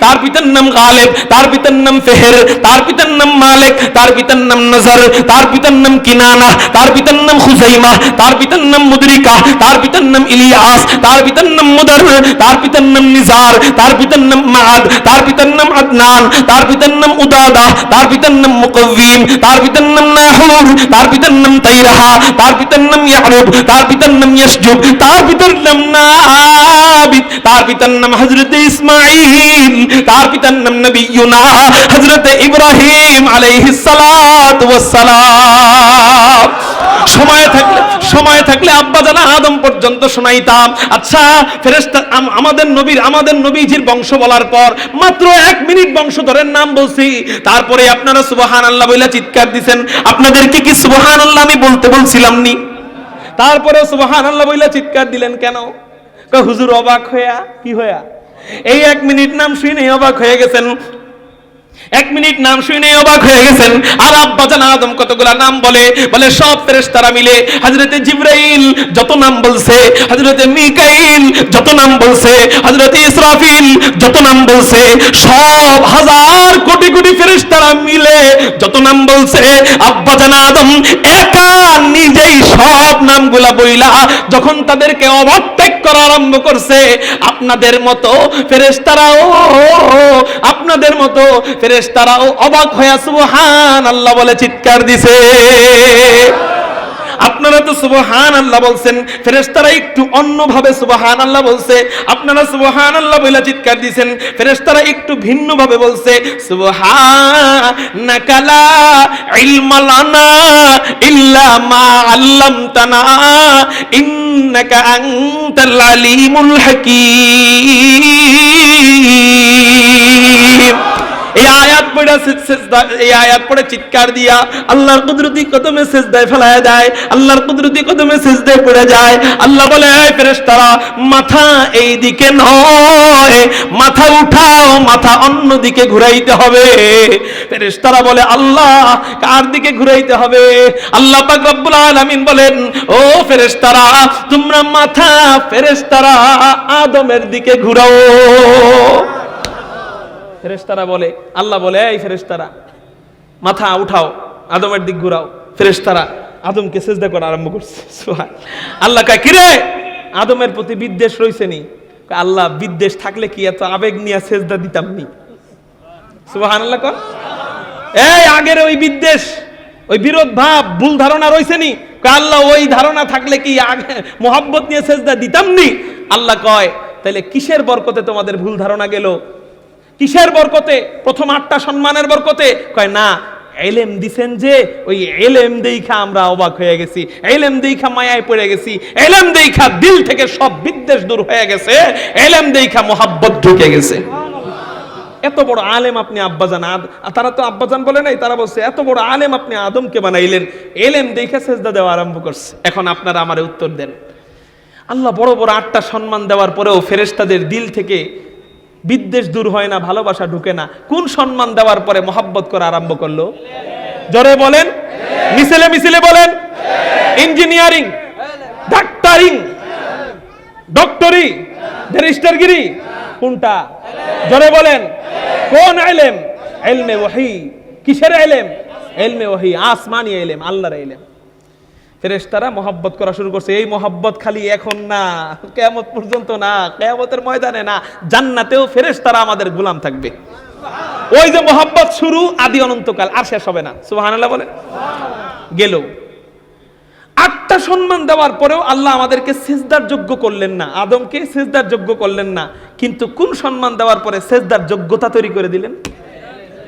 তার পিতার নাম গালিব, তার পিতার নাম ফেহের, তার পিতার নাম মালিক, তার পিতার নাম নজর, তার পিতার নাম কিনানা, তার পিতার নাম খুজাইমা, তার পিতার নাম মুদরিকা, তার পিতার নাম ইলিয়াস, তার পিতার নাম মুদার, তার পিতার নাম নিজার, তার পিতার নাম মাআদ, তার পিতার নাম আদনান, তার পিতার নাম উদাদা, তার পিতার নাম মুকাওয়িম, তার পিতার নাম নাহুর, তার পিতার নাম তাইরাহা, তার পিতার নাম ইয়াকুব, তার পিতার নাম ইয়াসজুব, তার পিতার নাম নাবিদ, তার পিতার নাম হযরত ইসমাঈল, তার পিতার নাম নবিয়ুনা হযরত ইব্রাহিম আলাইহিস সালাতু ওয়াস সালাম। সময় থাকলে আব্বা জানা আদম পর্যন্ত শোনাইতাম। আচ্ছা ফেরেশতা আমাদের নবীজির বংশ বলার পর মাত্র 1 মিনিট বংশধরের নাম বলছি, তারপরে আপনারা সুবহানাল্লাহ বলে চিৎকার দিবেন। আপনাদেরকে কি সুবহানাল্লাহ আমি বলতে বলছিলাম নি? তারপরে সুবহানাল্লাহ বলে চিৎকার দিলেন কেন? কয় হুজুর অবাক হইয়া। কি হইয়া? এই 1 মিনিট নাম শুনে অবাক হয়ে গেছেন। 1 মিনিট নাম শুনে অবাক হয়ে গেছেন। আর আব্বাজান আদম কতগুলা নাম বলে সব ফেরেশতারা মিলে হযরতে জিবরাইল যত নাম বলছে, হযরতে মিকাইল যত নাম বলছে, হযরতে ইসরাফিল যত নাম বলছে, সব হাজার কোটি কোটি ফেরেশতারা মিলে যত নাম বলছে, আব্বাজান আদম একা নিজেই সব নামগুলা বইলা যখন তাদেরকে অবাক চেক করা আরম্ভ করছে। আপনাদের মতো ফেরেশতারাও অবাক হয়ে সুবহানাল্লাহ বলে চিৎকার দিছে। আপনারা তো সুবহানাল্লাহ বলছেন, ফেরেশতারা একটু অন্যভাবে সুবহানাল্লাহ বলছে। আপনারা সুবহানাল্লাহ বলে চিৎকার দিবেন, ফেরেশতারা একটু ভিন্ন ভাবে বলছে সুবহানাকা লা ইলমা লানা ইল্লা মা আল্লামতানা ইন্নাকা আনতাল আলিমুল হাকীম। এই আয়াত পড়ে চিৎকার দিয়া আল্লাহর কুদরতি কদমে সিজদায় ফেলায় দেয়, আল্লাহর কুদরতি কদমে সিজদায় পড়ে যায়। আল্লাহ বলে, এই ফেরেশতারা মাথা এই দিকে নয়, মাথা উঠাও, মাথা অন্য দিকে ঘুরাইতে হবে। ফেরেশতারা বলে, আল্লাহ কার দিকে ঘুরাইতে হবে? আল্লাহ পাক রব্বুল আলামিন বলেন, ও ফেরেশতারা তোমরা মাথা ফেরেশতারা আদমের দিকে ঘুরাও। ফেরেশতারা বলে, আল্লাহ বলে, এই ফেরেশতারা মাথা উঠাও, আদমের দিক ঘুরাও। ফেরেশতারা আদমকে সিজদা করা আরম্ভ করছে। আল্লাহ কয়, কি রে আদমের প্রতি বিদ্বেষ রইছে নি? আল্লাহ বিদ্বেষ থাকলে কি এত আবেগ নিয়ে সিজদা দিতাম নি? সুবহানাল্লাহ কর। এই আগের ওই বিদ্বেষ, ওই বিরোধ ভাব, ভুল ধারণা রইছে নি? আল্লাহ ওই ধারণা থাকলে কি আগে মোহাব্বত নিয়ে সিজদা দিতাম নি? আল্লাহ কয়, তাহলে কিসের বরকতে তোমাদের ভুল ধারণা গেল? কিসের বরকতে? প্রথম 8টা সম্মানের বরকতে? কয় না, ইলম দিবেন যে, ওই ইলম দেইখা আমরা অবাক হয়ে গেছি, ইলম দেইখা মায়ায় পড়ে গেছি, ইলম দেইখা দিল থেকে সব বিদ্বেষ দূর হয়ে গেছে, ইলম দেইখা মোহাব্বত ঢুকে গেছে। এত বড় আলেম আপনি আব্বাজান, তারা তো আব্বাজান বলে নাই, তারা বলছে এত বড় আলেম আপনি আদমকে বানাইলেন, ইলম দেইখা সিজদা দেওয়া আরম্ভ করছে। এখন আপনারা আমারে উত্তর দেন, আল্লাহ বড় বড় 8টা সম্মান দেওয়ার পরেও ফেরেশতাদের দিল থেকে বিদ্বেষ দূর হয় না, ভালোবাসা ঢুকে না? কোন সম্মান দেওয়ার পরে মোহাব্বত করা আরম্ভ করলো? জোরে বলেন, মিছিলে মিছিলে বলেন। ইঞ্জিনিয়ারিং, ডাক্তারিং, ডক্টরি, ব্যারিস্টারগিরি, কোনটা? জোরে বলেন, কোন ইলম? ইলমে ওহী। কিসের ইলম? ইলমে ওহী, আসমানি ইলম, আল্লাহর ইলম। ফেরেশতারা মোহাব্বত করা শুরু করছে। এই মোহাব্বত খালি এখন না, কিয়ামত পর্যন্ত না, কিয়ামতের ময়দানে না, জান্নাতেও ফেরেশতারা আমাদের গোলাম থাকবে। ওই যে মোহাব্বত শুরু, আদি অনন্তকাল, আর শেষ হবে না। সুবহানাল্লাহ বলেন। গেল 8টা সম্মান দেওয়ার পরেও আল্লাহ আমাদেরকে সিজদার যোগ্য করলেন না, আদমকে সিজদার যোগ্য করলেন না। কিন্তু কোন সম্মান দেওয়ার পরে সিজদার যোগ্যতা তৈরি করে দিলেন?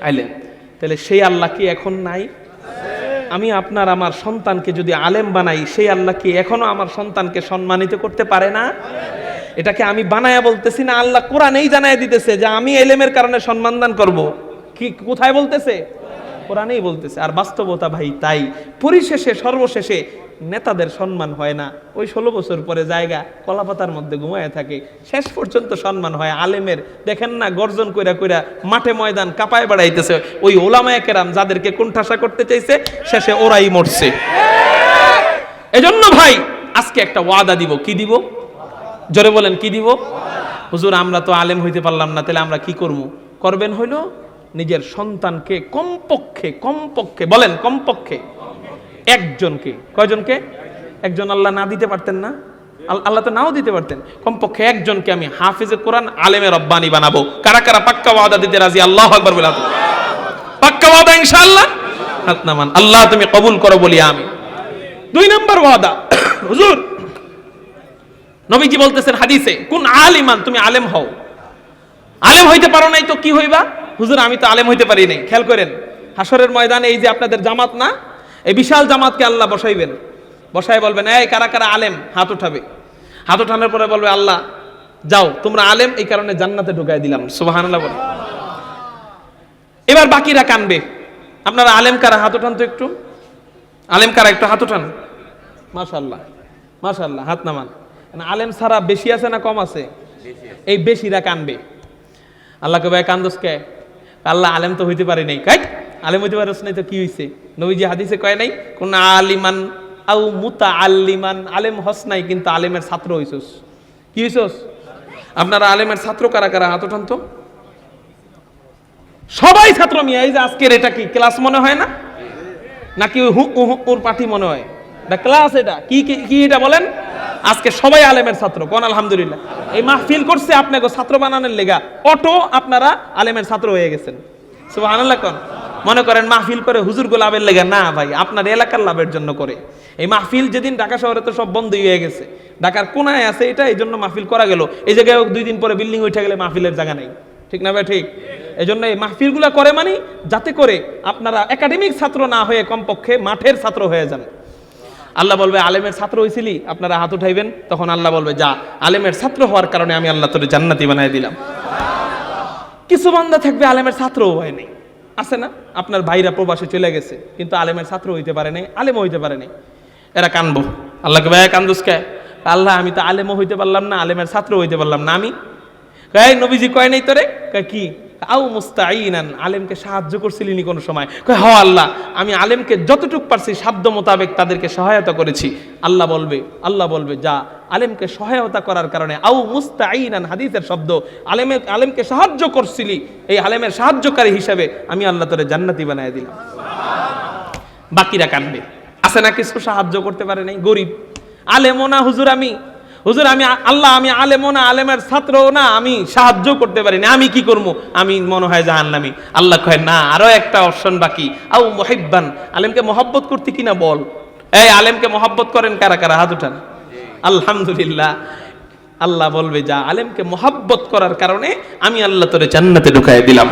আইলেন। তাহলে সেই আল্লাহ কি এখন নাই? আমি আপনার আমার সন্তানকে যদি আলেম বানাই, সেই আল্লাহ কি এখনো আমার সন্তানকে সম্মানিত করতে পারে না? এটাকে আমি বানায়া বলতেছি না, আল্লাহ কোরআনেই জানায় দিতেছে যে আমি ইলমের কারণে সম্মান দান করব। কি কোথায় বলতেছে? কোরআনেই বলতেছে। আর বাস্তবতা ভাই তাই। পরিশেষে সর্বশেষে নেতাদের সম্মান হয় না, ওই 16 বছর পরে জায়গা কলাপাতার মধ্যে ঘুমায় থাকে। শেষ পর্যন্ত সম্মান হয় আলেমের। দেখেন না, গর্জন কইরা কইরা মাঠে ময়দান কাঁপায় বেড়াইতেছে ওই ওলামায়ে কেরাম যাদেরকে কোণঠাসা করতে চাইছে, শেষে ওরাই মরছে। এজন্য ভাই আজকে একটা ওয়াদা দিব। কি দিব? জোরে বলেন, কি দিব? হুজুর আমরা তো আলেম হইতে পারলাম না, তাহলে আমরা কি করব? করবেন হইল নিজের সন্তানকে কমপক্ষে বলেন, কমপক্ষে একজনকে। কয়জনকে? একজন। আল্লাহ না দিতে পারতেন না? আল্লাহ তো নাও দিতে পারতেন। কমপক্ষে একজনকে আমি হাফিজে কোরআন, আলেমে রব্বানি বানাবো। কারা কারা পাক্কা ওয়াদা দিতে রাজি? আল্লাহু আকবার বলে পাক্কা ওয়াদা ইনশাআল্লাহ। হাত নামান, আল্লাহ তুমি কবুল করো বলি আমি। 2 নম্বর ওয়াদা, হুজুর নবীজি বলতেছেন হাদিসে, কোন আলিমান, তুমি আলেম হও। আলেম হইতে পারো নাই তো কি হইবা? হুজুর আমি তো আলেম হইতে পারি নাই। খেয়াল করেন, হাসরের ময়দানে এই যে আপনাদের জামাত না, এই বিশাল জামাতকে আল্লাহ বসাইবেন। বসায় বলবেন, এই কারা কারা আলেম? হাত উঠাবে। হাত উঠানোর পরে বলবে, আল্লাহ যাও তোমরা আলেম, এই কারণে জান্নাতে ঢুকাই দিলাম। সুবহানাল্লাহ বলে। এবার বাকিরা কানবে। আপনারা আলেম কারা? হাত উঠান তো একটু। আলেম কারা? একটু হাত উঠান। মাশাআল্লাহ, মাশাআল্লাহ, হাত নামান। আলেম ছাড়া বেশি আছে না কম আছে? এই বেশিরা কানবে। আল্লাহ কবে কান্দোস কে? আল্লাহ আলেম তো হইতে পারি নাই। কাই আলেম হইতে পারছ নাই তো কি হইছে? নবীজি হাদিসে কয় নাই কোন আলিমান আও মুতাআল্লিমান, আলেম হস নাই কিন্তু আলেমের ছাত্র হইছস। কি হইছস? আপনারা আলেমের ছাত্র কারা কারা? হাত উঠান তো। সবাই ছাত্র মিয়া। এই যে আজকের এটা কি ক্লাস মনে হয় না? নাকি ওর পার্টি মনে হয়? এটা ক্লাস। এটা কি কি এটা বলেন? আজকে সবাই আলেমের ছাত্র, কোন আলহামদুলিল্লাহ। এই মাহফিল করছে আপনাকে ছাত্র বানানোর লেগা, অটো আপনারা আলেমের ছাত্র হয়ে গেছেন, সুবহানাল্লাহ। কোন মনে করেন মাহফিল করে হুজুর লাভের লেগা, না ভাই, আপনার এলাকার লাভের জন্য করে। এই মাহফিল যেদিন ঢাকা শহরে তো সব বন্ধই হয়ে গেছে, ঢাকার কোনায় আছে এটা, এই জন্য মাহফিল করা গেল। এই জায়গায় 2 দিন পরে বিল্ডিং উঠে গেলে মাহফিলের জায়গা নেই, ঠিক না ভাই? ঠিক। এই জন্য এই মাহফিলগুলো করে মানে যাতে করে আপনারা একাডেমিক ছাত্র না হয়ে কমপক্ষে মাঠের ছাত্র হয়ে যান। আল্লাহ বলবে আলেমের ছাত্র হইছিলি, আপনারা হাত উঠাইবেন, তখন আল্লাহ বলবে যা, আলেমের ছাত্র হওয়ার কারণে আমি আল্লাহ তোরে জান্নাতি বানায় দিলাম। কিছু বান্দা থাকবে আলেমের ছাত্রও হয় নাই, আছে না? আপনার ভাইরা প্রবাসে চলে গেছে কিন্তু আলেমের ছাত্র হইতে পারে নাই, আলেমও হইতে পারে নাই। এরা কানবো, আল্লাহকে ভাই কান্দুস কে? আল্লাহ আমি তো আলেমও হইতে পারলাম না, আলেমের ছাত্র হইতে পারলাম না। আমি কয় নবীজি কয় নাই তোরে? কয় কি? আও মুস্তাঈনান, আলেমকে সাহায্য করছিলি নি কোনো সময়? কয় হ আল্লাহ, আমি আলেমকে যতটুকু পারছি সাধ্য মোতাবেক তাদেরকে সহায়তা করেছি। আল্লাহ বলবে যা, আলেমকে সহায়তা করার কারণে, আও মুস্তাঈনান হাদিসের শব্দ, আলেমকে সাহায্য করছিলি, এই আলেমের সাহায্যকারী হিসেবে আমি আল্লাহ তোরে জান্নাতি বানায় দিলাম। বাকিরা কানবে, আছে না কিছু সাহায্য করতে পারে নাই, গরিব, আলেমও না হুজুর আমি আল্লাহ, আমি আলেমও না, আলেমের ছাত্রও না, আমি সাহায্য করতে পারি না, আমি কি করবো? আমি মনে হয় জাহান্নামী। আল্লাহ কয় না, আরো একটা অপশন বাকি, আও মুহিব্বান, আলেমকে মহব্বত করতে কিনা বল। এই আলেমকে মহব্বত করেন কারা কারা? হাত উঠান। আলহামদুলিল্লাহ। আল্লাহ বলবে যা, আলেমকে মহব্বত করার কারণে আমি আল্লাহ তোরে জান্নাতে ঢুকায় দিলাম।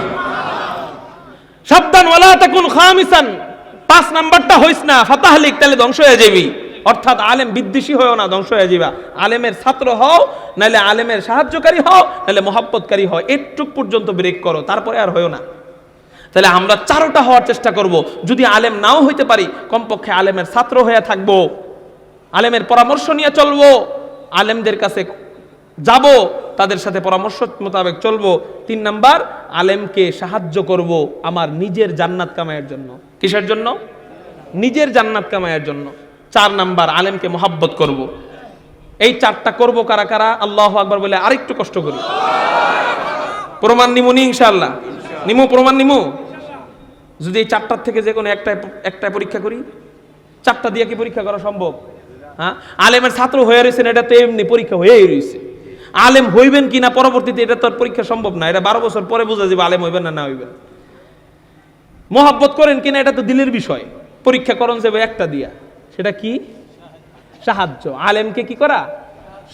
সাবধান, ওয়ালা তাকুন খামিসান, 5 নাম্বারটা হইস না, ফাতাহলিক, তাহলে ধ্বংস হয়ে যাবি। অর্থাৎ আলেম বিদ্বেষী হও না, ধ্বংস হয়ে যাবা। আলেমের ছাত্র হও, নাহলে আলেমের সাহায্যকারী হও, নাহলে মহব্বতকারী হও। এটুক পর্যন্ত ব্রেক করো, তারপরে আর হও না। তাহলে আমরা 4টা হওয়ার চেষ্টা করব। যদি আলেম নাও হইতে পারি, কমপক্ষে আলেমের ছাত্র হয়ে থাকবো, আলেমের পরামর্শ নিয়ে চলবো, আলেমদের কাছে যাব, তাদের সাথে পরামর্শ মোতাবেক চলবো। 3 নাম্বার, আলেমকে সাহায্য করব আমার নিজের জান্নাত কামায়ের জন্য। কিসের জন্য? নিজের জান্নাত কামায়ের জন্য। 4 নাম্বার, আলেমকে মহব্বত করব। এই 4টা করব কারা কারা? আল্লাহু আকবার বলে আরেকটু কষ্ট করি। প্রমাণ নিমু নি ইনশাআল্লাহ? নিমু, প্রমাণ নিমু। যদি এই 4টার থেকে যে কোনো একটা পরীক্ষা করি, 4টা দিয়ে কি পরীক্ষা করা সম্ভব? হ্যাঁ, আলেমের ছাত্র হয়ে রয়েছেন, এটা তো এমনি পরীক্ষা হয়েই রয়েছে। আলেম হইবেন কিনা পরবর্তীতে, এটা তো পরীক্ষা সম্ভব না, এটা 12 বছর পরে বোঝা যাবে আলেম হইবেন না হইবেন। মহব্বত করেন কিনা এটা তো দিলের বিষয়, পরীক্ষা করণ যাবে একটা দিয়া, সেটা কি? সাহায্য। আলেমকে কি করা?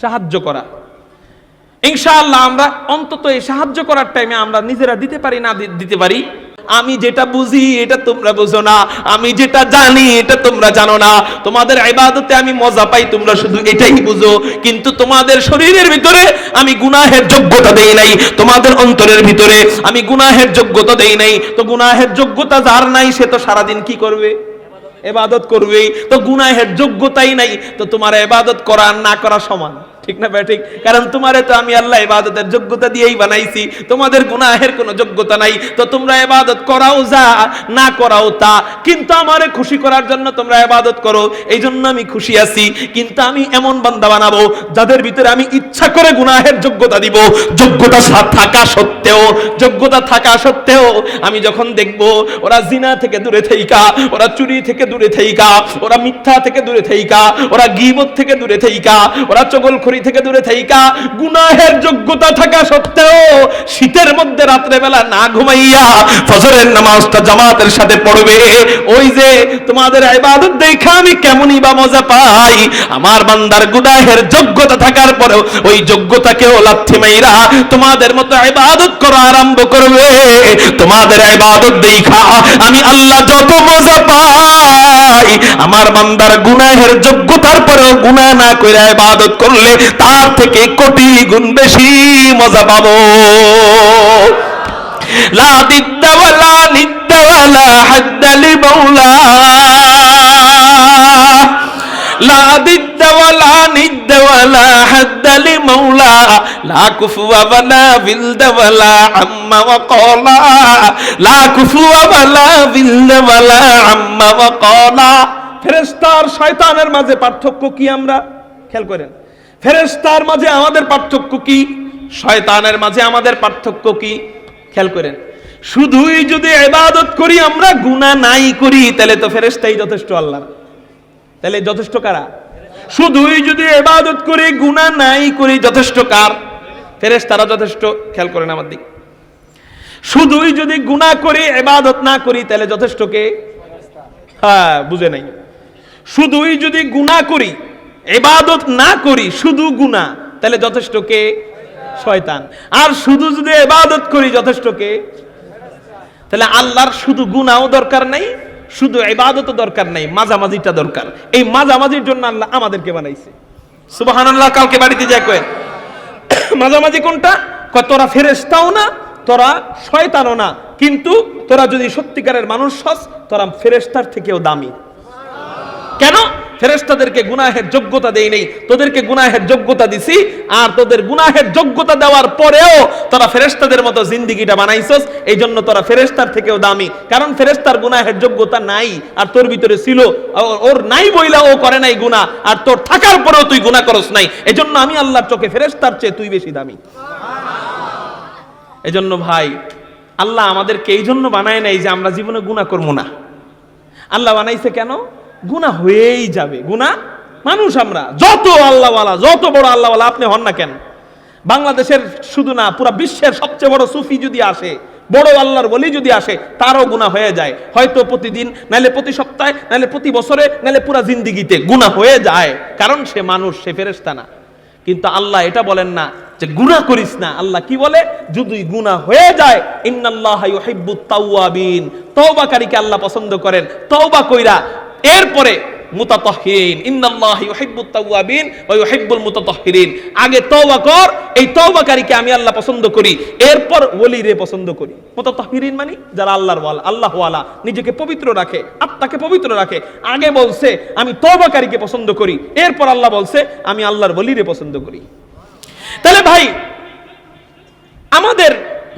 সাহায্য করা। ইনশাআল্লাহ আমরা অন্তত এই সাহায্য করার টাইমে আমরা নিজেরা দিতে পারি না দিতে পারি। আমি যেটা বুঝি এটা তোমরা বুঝো না, আমি যেটা জানি এটা তোমরা জানো না। তোমাদের ইবাদতে আমি মজা পাই, তোমরা শুধু এটাই বুঝো, কিন্তু তোমাদের শরীরের ভিতরে আমি গুনাহের যোগ্যতা দেই নাই, তোমাদের অন্তরের ভিতরে আমি গুনাহের যোগ্যতা দেই নাই। তো গুনাহের যোগ্যতা যার নাই, সে তো সারাদিন কি করবে? ইবাদত করবেই। তো গুনাহের যোগ্যতাই নাই, তো তোমার ইবাদত করা না করা সমান, ঠিক না ভাই? ঠিক। কারণ তোমারে তো আমি আল্লাহ ইবাদতের যোগ্যতা দিয়েই বানাইছি, তোমাদের গুনাহের কোনো যোগ্যতা নাই। তো তোমরা ইবাদত করাও যা, না করাও তা, কিন্তু আমারে খুশি করার জন্য তোমরা ইবাদত করো, এই জন্য আমি খুশি আছি। কিন্তু আমি এমন বান্দা বানাবো যাদের ভিতরে আমি ইচ্ছা করে গুনাহের যোগ্যতা দিব। যোগ্যতা থাকা সত্ত্বেও আমি যখন দেখব ওরা জিনা থেকে দূরে থাইকা, ওরা চুরি থেকে দূরে থাইকা, ওরা মিথ্যা থেকে দূরে থাইকা, ওরা গীবত থেকে দূরে থাইকা, ওরা চগলখড়ি থেকে দূরে থাইকা, গুনাহের যোগ্যতা থাকা সত্ত্বেও শীতের মধ্যে রাত্রে বেলা না ঘুমাইয়া ফজরের নামাজটা জামাতের সাথে পড়বে, ওই যে তোমাদের ইবাদত দেখা আমি কেমনই বা মজা পাই। আমার বান্দার গুনাহের যোগ্যতা থাকার পরেও ওই যোগ্যতাকেও লাথি মাইরা তোমাদের মতো ইবাদত করা আরম্ভ করবে। তোমাদের ইবাদত দেখা আমি আল্লাহ যত মজা পাই, আমার বান্দার গুনাহের যোগ্যতার পরেও গুনাহ না কইরা ইবাদত করলে তার থেকে কোটি গুণ বেশি মজা পাবো। লা দিদ্দা ওয়ালা নিদ্দা ওয়ালা হাদ্দা লিমাওলা, লা দিদ্দা ওয়ালা নিদ্দা ওয়ালা হাদ্দা লিমাওলা, লা কুফুয়া ওয়ালা বিলদা ওয়ালা আম্মা ওয়া ক্বালা, লা কুফুয়া ওয়ালা বিলদা ওয়ালা আম্মা ওয়া ক্বালা। ফেরেশতার শয়তানের মাঝে পার্থক্য কি? আমরা খেয়াল করেন, ফেরেশতার মাঝে আমাদের পার্থক্য কি, শয়তানের মাঝে আমাদের পার্থক্য কি? খেয়াল করেন, শুধুই যদি ইবাদত করি আমরা, গুনাহ নাই করি, তাহলে তো ফেরেশতাই যথেষ্ট আল্লাহ। তাহলে যথেষ্ট কারা? শুধুই যদি ইবাদত করি গুনাহ নাই করি যথেষ্ট কার? ফেরেশতারা যথেষ্ট। খেয়াল করেন আমার দিক। শুধুই যদি গুনাহ করি ইবাদত না করি তাহলে যথেষ্ট কে? হ্যাঁ, বুঝে নাই। শুধুই যদি গুনাহ করি ইবাদত না করি শুধু গুনাহ তাহলে যথেষ্ট কে? শয়তান। আর শুধু যদি ইবাদত করি যথেষ্ট কে? তাহলে আল্লাহর শুধু গুনাহও দরকার নাই, শুধু ইবাদতও দরকার নাই, মাঝামাঝিটা দরকার। এই মাঝামাঝির জন্য আল্লাহ আমাদেরকে বানাইছে। সুবহানাল্লাহ। কালকে বাড়িতে যাই কয় মাঝামাঝি কোনটা? কয় তোরা ফেরেশতাও না, তোরা শয়তানও না, কিন্তু তোরা যদি সত্যিকারের মানুষ হস তোরা ফেরেশতার থেকেও দামি। কেন? ফেরেশতাদেরকে গুনাহের যোগ্যতা দেই নেই, তোদেরকে গুনাহের যোগ্যতা দিছি। আর তোদের গুনাহের যোগ্যতা দেওয়ার পরেও তোরা ফেরেশতাদের মতো জিন্দেগিটা বানাইছস, এই জন্য তোরা ফেরেশতার থেকেও দামি। কারণ ফেরেশতার গুনাহের যোগ্যতা নাই, আর তোর ভিতরে ছিল। ওর নাই বইলা ও করে নাই গুনাহ, আর তোর থাকার পরেও তুই গুনাহ করস নাই। এই জন্য আমি আল্লাহর চোখে ফেরেশতার চেয়ে তুই বেশি দামি। এই জন্য ভাই, আল্লাহ আমাদেরকে এই জন্য বানায় নাই যে আমরা জীবনে গুনাহ করবো না। আল্লাহ বানাইছে কেন? গুনাহ হয়েই যাবে। গুনাহ মানুষ আমরা যত আল্লাহওয়ালা, যত বড় আল্লাহওয়ালা আপনি হন না কেন, বাংলাদেশের শুধু না পুরো বিশ্বের সবচেয়ে বড় সুফি যদি আসে, বড় আল্লাহর ওলি যদি আসে, তারও গুনাহ হয়ে যায়। হয়তো প্রতিদিন, নাইলে প্রতি সপ্তাহে, নাইলে প্রতি বছরে, নাইলে পুরো জিন্দেগিতে গুনাহ হয়ে যায়। কারণ সে মানুষ, সে ফেরেশতা না। কিন্তু আল্লাহ এটা বলেন না যে গুনাহ করিস না। আল্লাহ কি বলে? যদি গুনাহ হয়ে যায়, ইন্নাল্লাহা ইউহিব্বুত তাওয়াবিন, তওবাকারীকে আল্লাহ পছন্দ করেন। তওবা কইরা এরপরে মুতাতাহহিরিন, ইন্নাল্লাহা ইউহিব্বুত তাওয়াবিন ওয়া ইউহিব্বুল মুতাতাহহিরিন। আগে তওবা কর, এই তওবাকারীকে আমি আল্লাহ পছন্দ করি, এরপর ওলিরে পছন্দ করি। মুতাতাহহিরিন মানে যারা আল্লাহর ওয়ালা, আল্লাহওয়ালা, নিজেকে পবিত্র রাখে, আত্মাকে পবিত্র রাখে। আগে বলছে আমি তওবাকারীকে পছন্দ করি, এরপর আল্লাহ বলছে আমি আল্লাহর ওলিরে পছন্দ করি। তাহলে ভাই, আমাদের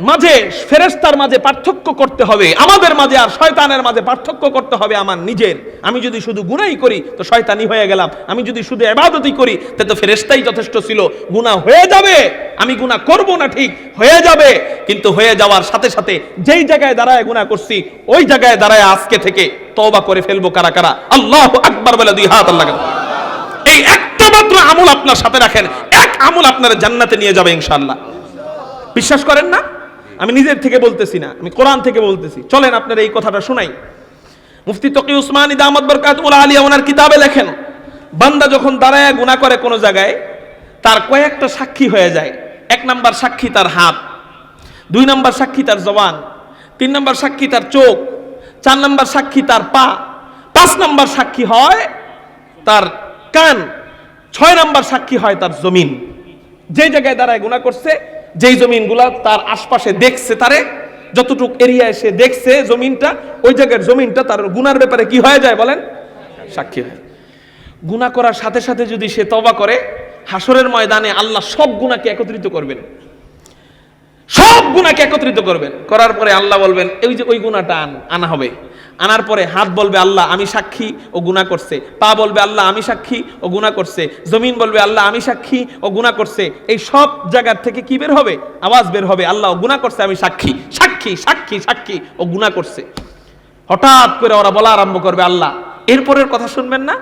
মাঝে, ফেরেশতার মাঝে পার্থক্য করতে হবে, আমাদের মাঝে আর শয়তানের মাঝে পার্থক্য করতে হবে আমার নিজের। আমি যদি শুধু গুনাহই করি তো শয়তানি হয়ে গেলাম, আমি যদি শুধু ইবাদতই করি তাহলে তো ফেরেশতাই যথেষ্ট ছিল। গুনাহ হয়ে যাবে, আমি গুনাহ করব না ঠিক, হয়ে যাবে, কিন্তু হয়ে যাওয়ার সাথে সাথে যেই জায়গায় দাঁড়ায় গুনাহ করছি ওই জায়গায় দাঁড়ায় আজকে থেকে তওবা করে ফেলবো। কারা কারা আল্লাহু আকবার বলে দুই হাত আল্লাহ। এই একটা মাত্র আমল আপনার সাথে রাখেন, এক আমল আপনার জান্নাতে নিয়ে যাবে ইনশাআল্লাহ। বিশ্বাস করেন না? আমি নিজের থেকে বলতেছি না, আমি কোরআন থেকে বলতেছি। চলেন আপনার এই কথাটা শোনাই। মুফতি তকি উসমানী দামাত বরকাতুল আলিয়া ওনার কিতাবে লেখেন, বান্দা যখন দাঁড়ায় গুনাহ করে কোনো জায়গায়, তার কয়েকটা সাক্ষী হয়ে যায়। এক নাম্বার সাক্ষী তার হাত, দুই নাম্বার সাক্ষী তার জবান, তিন নাম্বার সাক্ষী তার চোখ, চার নাম্বার সাক্ষী তার পা, পাঁচ নাম্বার সাক্ষী হয় তার কান, ছয় নাম্বার সাক্ষী হয় তার জমিন। যে জায়গায় দাঁড়ায় গুনাহ করছে, যেই জমিনগুলা তার আশপাশে দেখছে, তারে যতটুক এরিয়ায় সে দেখছে জমিনটা, ওই জায়গার জমিনটা তার গুনার ব্যাপারে কি হয়ে যায় বলেন? সাক্ষী হয়। গুনাহ করার সাথে সাথে যদি সে তওবা করে, হাসরের ময়দানে আল্লাহ সব গুনাহকে একত্রিত করবেন, সব গুনাহকে একত্রিত করবেন। করার পরে আল্লাহ বলবেন এই যে ওই গুনাহটা আনা হবে। আনার পরে হাত বলবে আল্লাহ আমি সাক্ষী ও গুনাহ করছে, পা বলবে আল্লাহ আমি সাক্ষী ও গুনাহ করছে, জমিন বলবে আল্লাহ আমি সাক্ষী ও গুনাহ করছে। এই সব জায়গার থেকে কি বের হবে? আওয়াজ বের হবে, আল্লাহ ও গুনাহ করছে, আমি সাক্ষী, সাক্ষী, সাক্ষী, সাক্ষী ও গুনাহ করছে। হঠাৎ করে ওরা বলা আরম্ভ করবে আল্লাহ এরপরের কথা শুনবেন না?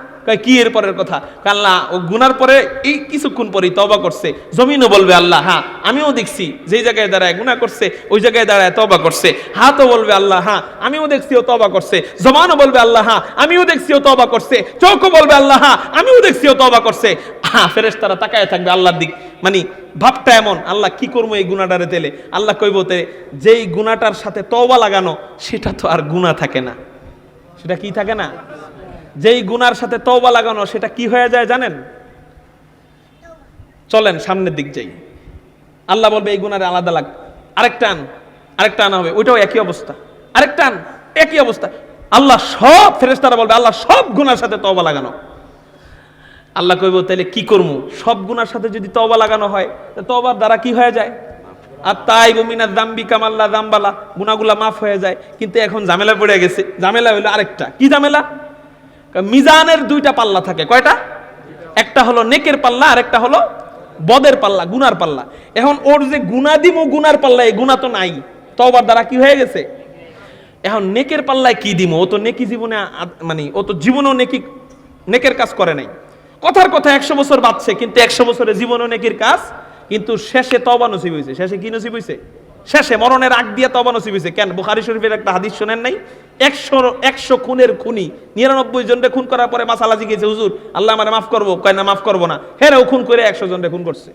কি এরপরের কথা? আল্লাহ ও গুনার পরে এই কিছুক্ষণ পরেই তওবা করছে। জমিনও বলবে আল্লাহ হ্যাঁ আমিও দেখছি যেই জায়গায় দাঁড়ায় গুনাহ করছে ওই জায়গায় দাঁড়ায় তওবা করছে। হাতও বলবে আল্লাহ হ্যাঁ আমিও দেখছি ও তওবা করছে। জবানও বলবে আল্লাহ হ্যাঁ আমিও দেখছি ও তওবা করছে। চোখও বলবে আল্লাহ হ্যাঁ আমিও দেখছি ও তওবা করছে। হ্যাঁ, ফেরেশতারা তাকায় থাকবে আল্লাহর দিক। মানে ভাবটা এমন, আল্লাহ কি করবো এই গুনাহটারে তেলে? আল্লাহ কইব তে যেই গুনাহটার সাথে তওবা লাগানো সেটা তো আর গুনাহ থাকে না। সেটা কি থাকে না? যেই গুনার সাথে তওবা লাগানো সেটা কি হয়ে যায় জানেন? চলেন সামনের দিক যাই। আল্লাহ বলবে এই গুনারে আলাদা লাগ, আরেকটা আনা হবে, ওইটাও একই অবস্থা, আরেকটা একই অবস্থা। আল্লাহ সব ফেরেশতারা বলবে আল্লাহ সব গুনার সাথে তওবা লাগানো। আল্লাহ কইব তাহলে কি করবো? সব গুনার সাথে যদি তওবা লাগানো হয় তওবার দ্বারা কি হয়ে যায়? আর তাই বমিনা দাম্বি কামাল্লা দাম্বালা, গুনাহগুলা মাফ হয়ে যায়। কিন্তু এখন ঝামেলা পড়ে গেছে। ঝামেলা হইলো আরেকটা। কি ঝামেলা? মিজানের দুইটা পাল্লা থাকে। কয়টা? একটা হলো নেকের পাল্লা আর একটা হলো বদের পাল্লা, গুনার পাল্লা। এখন ওর যে গুনাহ দিমু গুনার পাল্লা, এই গুনাহ তো নাই, তওবার দ্বারা কি হয়ে গেছে? এখন নেকের পাল্লায় কি দিমু? ও তো নেকি জীবনে মানে ও তো জীবনেও নেকের কাজ করে নাই। কথার কথা 100 বছর বাঁচছে, কিন্তু 100 বছরে জীবনে নেকির কাজ, কিন্তু শেষে তওবা নসিব হয়েছে। শেষে কি নসিব হয়েছে? শেষে মরণের আগ দিয়ে তওবা নসিব হয়েছে। কেন? বুখারী শরীফের একটা হাদিস শুনেন নাই? 100 খুনের খুনি 99 জনকে খুন করার পরে মাসালা জিজ্ঞেসে, হুজুর আল্লাহ আমারে মাফ করবো? কয় না, মাফ করবো না। হেরাও খুন করে 100 জনকে খুন করছে।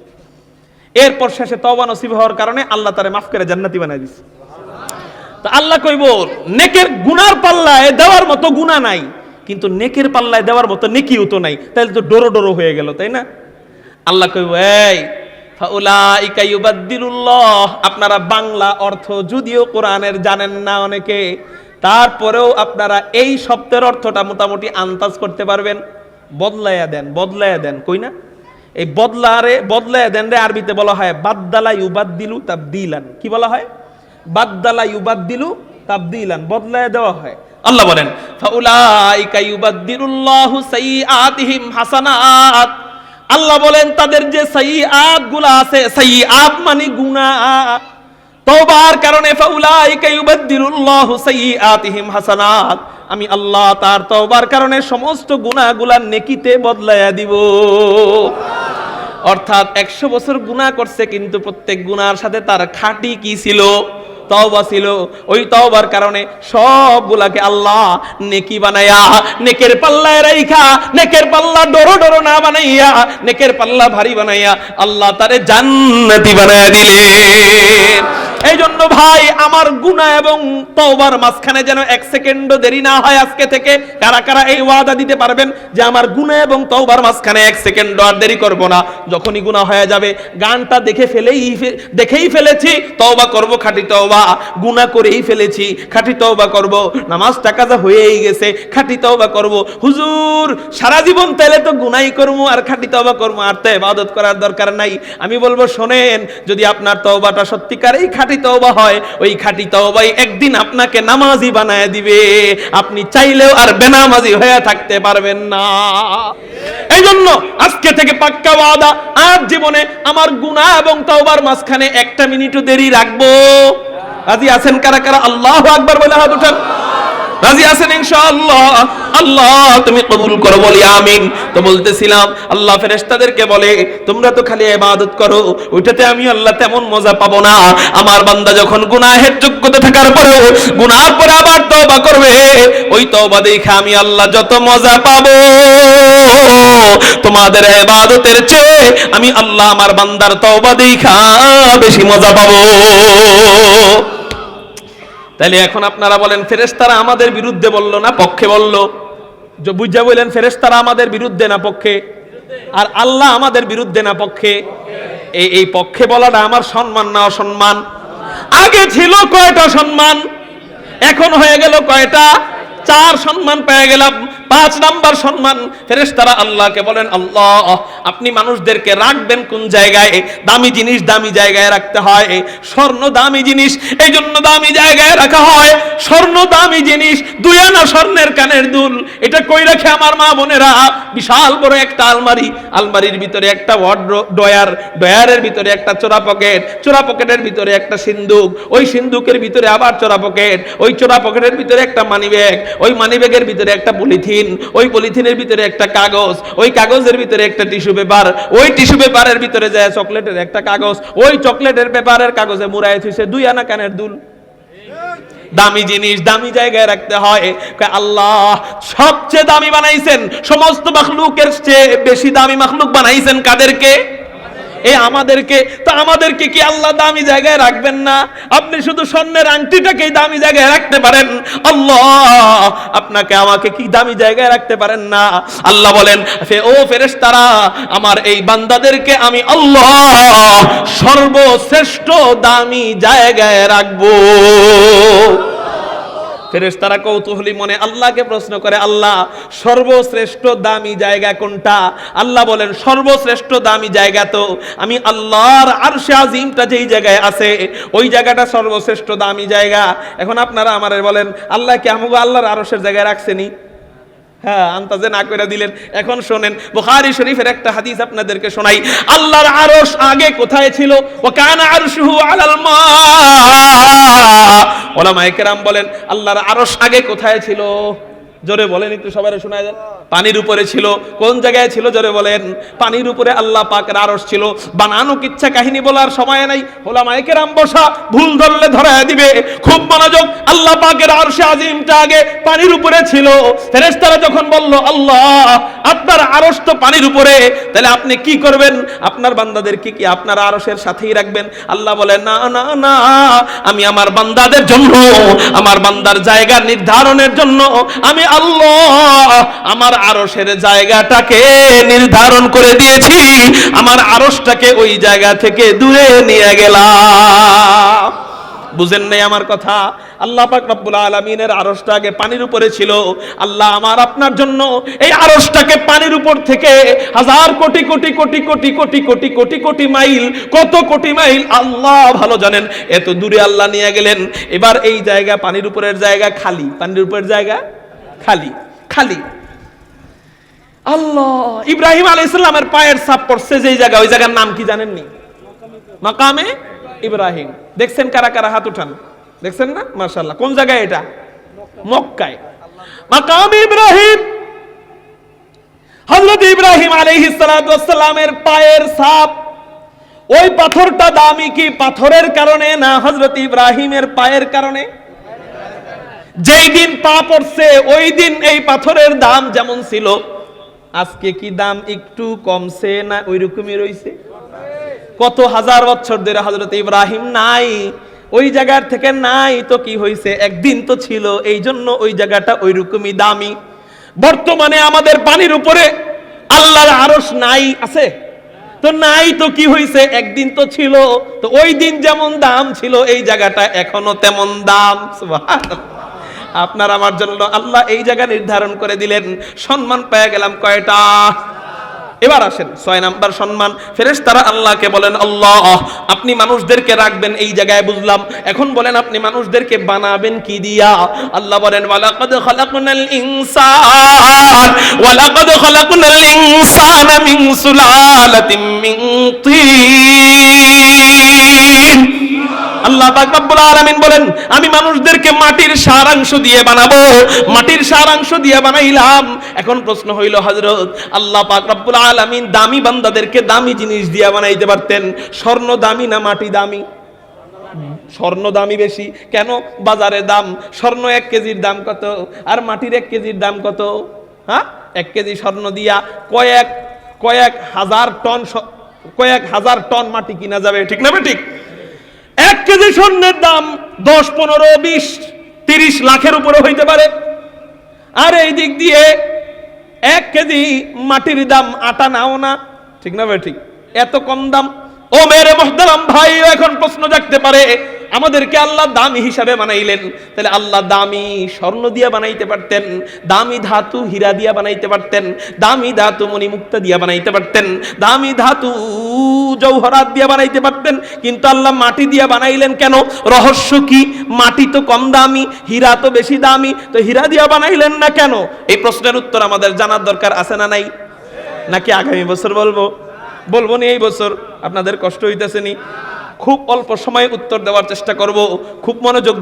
এরপর শেষে তওবা নসিব হওয়ার কারণে আল্লাহ তারে মাফ করে জান্নাতি বানায় দিচ্ছে। তো আল্লাহ কইব নেকের গুনার পাল্লায় দেওয়ার মতো গুনাহ নাই, কিন্তু নেকের পাল্লায় দেওয়ার মতো নেকিও তো নাই, তাহলে তো ডোরো ডোরো হয়ে গেল, তাই না? আল্লাহ কইব এই ফাউলাইকা ইউবাদদিলুল্লাহ, আপনারা বাংলা অর্থ যদিও কোরআনের জানেন না অনেকে, তারপরেও আপনারা এই শব্দের অর্থটা মোটামুটি আন্দাজ করতে পারবেন। বদলায়া দেন, বদলায়া দেন, কই না? এই বদলায়া দেন রে আরবিতে বলা হয় বাদদালা ইউবাদদিলু তাবদিলান। কি বলা হয়? বাদদালা ইউবাদদিলু তাবদিলান, বদলায়া দেওয়া হয়। আল্লাহ বলেন ফাউলাইকা ইউবাদদিলুল্লাহু সাইয়্যাতিহিম হাসানাত। আল্লাহ বলেন তাদের যে সাইয়্যাত গুলা আছে, সাইয়্যাত মানে গুনাহ, তওবার কারণে ফাউলাইকা ইউবাদদিলুল্লাহু সাইয়্যাতিহিম হাসানাত, আমি আল্লাহ তার তওবার কারণে সমস্ত গুনাহগুলা নেকিতে বদলায়া দিব। অর্থাৎ 100 বছর গুনাহ করছে, কিন্তু প্রত্যেক গুনার সাথে তার খাঁটি কি ছিল? তওবা ছিল। ওই তওবার কারণে সবগুলাকে আল্লাহ নেকি বানায়া নেকের পাল্লায় রাইখা, নেকের পাল্লা ডরো ডরো না বানাইয়া, নেকের পাল্লা ভারী বানাইয়া আল্লাহ তারে জান্নাতি বানায়া দিলেন। এই জন্য ভাই আমার গুনাহ এবং তওবার মাঝখানে যেন 1 সেকেন্ডও দেরি না হয় আজকে থেকে। কারা কারা এই ওয়াদা দিতে পারবেন যে আমার গুনাহ এবং তওবার মাঝখানে 1 সেকেন্ডও আর দেরি করব না? যখনই গুনাহ হয়ে যাবে, গানটা দেখেই ফেলেছি, তওবা করব, খাঁটি তওবা, গুনাহ করেই ফেলেছি, খাঁটি তওবা করব, নামাজটা কাজা হয়েই গেছে, খাঁটি তওবা করব। হুজুর সারা জীবন তাইলে তো গুনাহই করব আর খাঁটি তওবা করব, আর তো ইবাদত করার দরকার নাই। আমি বলবো শোনেন, যদি আপনার তওবাটা সত্যিকারেই খাঁটি তওবা হয়, ওই খাঁটি তওবাই একদিন আপনাকে নামাজি বানায় দিবে। আপনি চাইলেও আর বেনামাজি হয়ে থাকতে পারবেন না। এই জন্য আজকে থেকে পাক্কা ওয়াদা, আজ জীবনে আমার গুনাহ এবং তওবার মাঝখানে 1 মিনিটও দেরি রাখবো। রাজি আছেন কারা কারা? আল্লাহু আকবার বলে হাত উঠান। রাজি আছেন ইনশাআল্লাহ? আল্লাহ তুমি কবুল করো, বলি আমিন। তো বলতেছিলাম আল্লাহ ফেরেশতাদেরকে বলে তোমরা তো খালি ইবাদত করো, ওইটাতে আমি আল্লাহ তেমন মজা পাবো না। আমার বান্দা যখন গুনাহের যোগ্যতা থাকার পরেও গুনার পরে আবার তওবা করবে, ওই তওবা দেখে আমি আল্লাহ যত মজা পাবো, তোমাদের ইবাদতের চেয়ে আমি আল্লাহ আমার বান্দার তওবা দেখা বেশি মজা পাবো। তাহলে এখন আপনারা বলেন ফেরেশতারা আমাদের বিরুদ্ধে বলল না পক্ষে বলল? বুঝা বলেন ফেরেশতারা আমাদের বিরুদ্ধে না পক্ষে? আর আল্লাহ আমাদের বিরুদ্ধে না পক্ষে? এই পক্ষে বলাটা আমার সম্মান না অসম্মান? আগে ছিল কয়টা সম্মান, এখন হয়ে গেল কয়টা? 4 সম্মান পেয়ে গেলাম। 5 নাম্বার সম্মান, ফেরেশতারা আল্লাহকে বলেন আল্লাহ আপনি মানুষদেরকে রাখবেন কোন জায়গায়? দামি জিনিস দামি জায়গায় রাখতে হয়, স্বর্ণ দামি জিনিস, এই জন্য দামি জায়গায় রাখা হয়। স্বর্ণ দামি জিনিস, 2 আনা স্বর্ণের কানের দুল, এটা কই রাখে আমার মা বোনেরা? বিশাল বড় একটা আলমারি, আলমারির ভিতরে একটা ডয়ারের ভিতরে একটা চোরা পকেট, চোরা পকেটের ভিতরে একটা সিন্দুক, ওই সিন্দুকের ভিতরে আবার চোরা পকেট, ওই চোরা পকেটের ভিতরে একটা মানি ব্যাগ, ওই মানি ব্যাগের ভিতরে একটা পলিথিন, ওই পলিথিনের ভিতরে একটা কাগজ, ওই কাগজের ভিতরে একটা টিস্যু পেপার, ওই টিস্যু পেপারের ভিতরে যায় চকলেটের একটা কাগজ, ওই চকলেটের পেপারের কাগজে মুড়ায় থুইছে 2 আনা কানের দুল। দামি জিনিস দামি জায়গায় রাখতে হয়। আল্লাহ সবচেয়ে দামি বানাইছেন, সমস্ত মাখলুকের চেয়ে বেশি দামি মাখলুক বানাইছেন কাদেরকে? এই আমাদেরকে। তো আমাদেরকে কি আল্লাহ দামি জায়গায় রাখবেন না? আপনি শুধু স্বর্ণের আংটিটাকেই দামি জায়গায় রাখতে পারেন, আল্লাহ আপনাকে আমাকে কি দামি জায়গায় রাখতে পারেন না? আল্লাহ বলেন ও ফেরেশতারা আমার এই বান্দাদেরকে আমি আল্লাহ সর্বশ্রেষ্ঠ দামি জায়গায় রাখবো। ফেরেশতারা কৌতূহলী মনে আল্লাহকে প্রশ্ন করে, আল্লাহ সর্বশ্রেষ্ঠ দামি জায়গা কোনটা? আল্লাহ বলেন সর্বশ্রেষ্ঠ দামি জায়গা তো আমি আল্লাহর আরশে আজিমটা যেই জায়গায় আছে, ওই জায়গাটা সর্বশ্রেষ্ঠ দামি জায়গা। এখন আপনারা আমারে বলেন আল্লাহ কি আমাকে আল্লাহর আরশের জায়গায় রাখছেনি? হ্যাঁ, আন্তাজে না করে দিলেন। এখন শোনেন বুখারী শরীফের একটা হাদিস আপনাদেরকে শোনাই। আল্লাহর আরশ আগে কোথায় ছিল? ওয়া কানা আরশুহু আলাল মা। ওলামায়ে কেরাম বলেন আল্লাহর আরশ আগে কোথায় ছিল? জোরে বলেন, একটু সবাই শোনায় দেন। পানির উপরে ছিল। কোন জায়গায় ছিল জোরে বলেন? পানির উপরে আল্লাহ পাকের আরশ ছিল। বানানো কিচ্ছা কাহিনী বলার সময় নাই, ওলামায়ে কেরাম বসা, ভুল ধরলে ধরায় দিবে। খুব মনোযোগ। আল্লাহ পাকের আরশে আজিমটা আগে পানির উপরে ছিল। ফেরেশতারা যখন বলল, আল্লাহ আপনার আরশ তো পানির উপরে, তাহলে আপনি কি করবেন? আপনার বান্দাদেরকে কি আপনার আরশের সাথেই রাখবেন? আল্লাহ বলেন, না না না, আমি আমার বান্দাদের জন্য, আমার বান্দার জায়গা নির্ধারণের জন্য আমি আল্লাহ আমার আরশের জায়গাটাকে নির্ধারণ করে দিয়েছি, আমার আরশটাকে ওই জায়গা থেকে দূরে নিয়ে গেলাম। বুঝেন নাই আমার কথা? আল্লাহ পাক রব্বুল আলামিনের আরশটা আগে পানির উপরে ছিল। আল্লাহ আমার আপনার জন্য এই আরশটাকে পানির উপর থেকে হাজার কোটি কোটি কোটি কোটি কোটি কোটি কোটি কোটি মাইল, কত কোটি মাইল আল্লাহ ভালো জানেন, এত দূরে আল্লাহ নিয়ে গেলেন। এবার এই জায়গা, পানির উপরের জায়গা খালি, পানির উপরের জায়গা খালি খালি। আল্লাহ ইব্রাহিম আলাইহিস সালামের পায়ের ছাপ পড়ছে যেই জায়গা, ওই জায়গার নাম কি জানেননি? মাকামে ইব্রাহিম। দেখছেন কারা কারা? হাত উঠান। দেখছেন না? মাশাআল্লাহ। কোন জায়গায় এটা? মক্কায়। মাকামে ইব্রাহিম, হযরত ইব্রাহিম আলাইহিস সালাতু ওয়াস সালামের পায়ের ছাপ। ওই পাথরটা দামি কি পাথরের কারণে, না হযরত ইব্রাহিমের পায়ের কারণে? যেই দিন পা পড়ছে ওই দিন এই পাথরের দাম যেমন ছিল, আজকে কি দাম একটু কমছে না ওই রকমই রইছে? কত হাজার বছর ধরে হযরত ইব্রাহিম নাই, ওই জায়গার থেকে নাই তো কি হইছে? একদিন তো ছিল, এই জন্য ওই জায়গাটা ওই রকমই দামি। বর্তমানে আমাদের পানির উপরে আল্লাহর আরশ নাই, আছে তো নাই তো কি হইছে? একদিন তো ছিল, তো ওই দিন যেমন দাম ছিল এই জায়গাটা এখনো তেমন দাম। সুবহানাল্লাহ। আপনার আমার জন্য আল্লাহ এই জায়গা নির্ধারণ করে দিলেন। সম্মান পেয়ে গেলাম কয়টা? এবার আসেন 6 নাম্বার সম্মান। ফেরেশতারা আল্লাহকে বলেন, আল্লাহ আপনি মানুষদেরকে রাখবেন এই জায়গায় বুঝলাম, এখন বলেন আপনি মানুষদেরকে বানাবেন কি দিয়া? আল্লাহ বলেন, ওয়ালাকাদ খালাকনাল ইনসানা মিন সুলালাতিন মিন তিন। আল্লাহ পাক রব্বুল আলামিন বলেন, আমি মানুষদেরকে মাটির সারাংশ দিয়ে বানাবো, মাটির সারাংশ দিয়ে বানাইলাম। এখন প্রশ্ন হইল, হযরত আল্লাহ পাক রব্বুল আলামিন দামি বান্দাদেরকে দামি জিনিস দিয়ে বানাইতে পারতেন। স্বর্ণ দামি না মাটি দামি? স্বর্ণ দামি বেশি। কেন? বাজারে দাম। স্বর্ণ 1 কেজির দাম কত, আর মাটির 1 কেজির দাম কত? হ্যাঁ, 1 কেজি স্বর্ণ দিয়া কয়েক হাজার টন মাটি কিনা যাবে, ঠিক না? ঠিক। 1 কেজি স্বর্ণের দাম 10, 15, 20, 30 লাখের উপরে হইতে পারে। আর এই দিক দিয়ে 1 কেজি মাটির দাম আটা নাও না, ঠিক না? ঠিক। এত কম দাম। ও মেরে মুহতারাম ভাই, এখন প্রশ্ন জাগতে পারে, আমাদেরকে আল্লাহ দামি হিসাবে বানাইলেন, তাহলে আল্লাহ দামি স্বর্ণ দিয়ে বানাইতে পারতেন, দামি ধাতু হীরা দিয়ে বানাইতে পারতেন, দামি ধাতু মণিমুক্তা দিয়ে বানাইতে পারতেন, দামি ধাতু জওহরাত দিয়ে বানাইতে পারতেন, কিন্তু আল্লাহ মাটি দিয়ে বানাইলেন কেন? রহস্য কি? মাটি তো কম দামি, হীরা তো বেশি দামি, তো হীরা দিয়ে বানাইলেন না কেন? এই প্রশ্নের উত্তর আমাদের জানার দরকার আছে না নাই? নাকি আগামী বছর বলবো নি? এই বছর আপনাদের কষ্ট হইতেছে নি? খুব অল্প সময়ে উত্তর দেওয়ার চেষ্টা করব, খুব মনোযোগ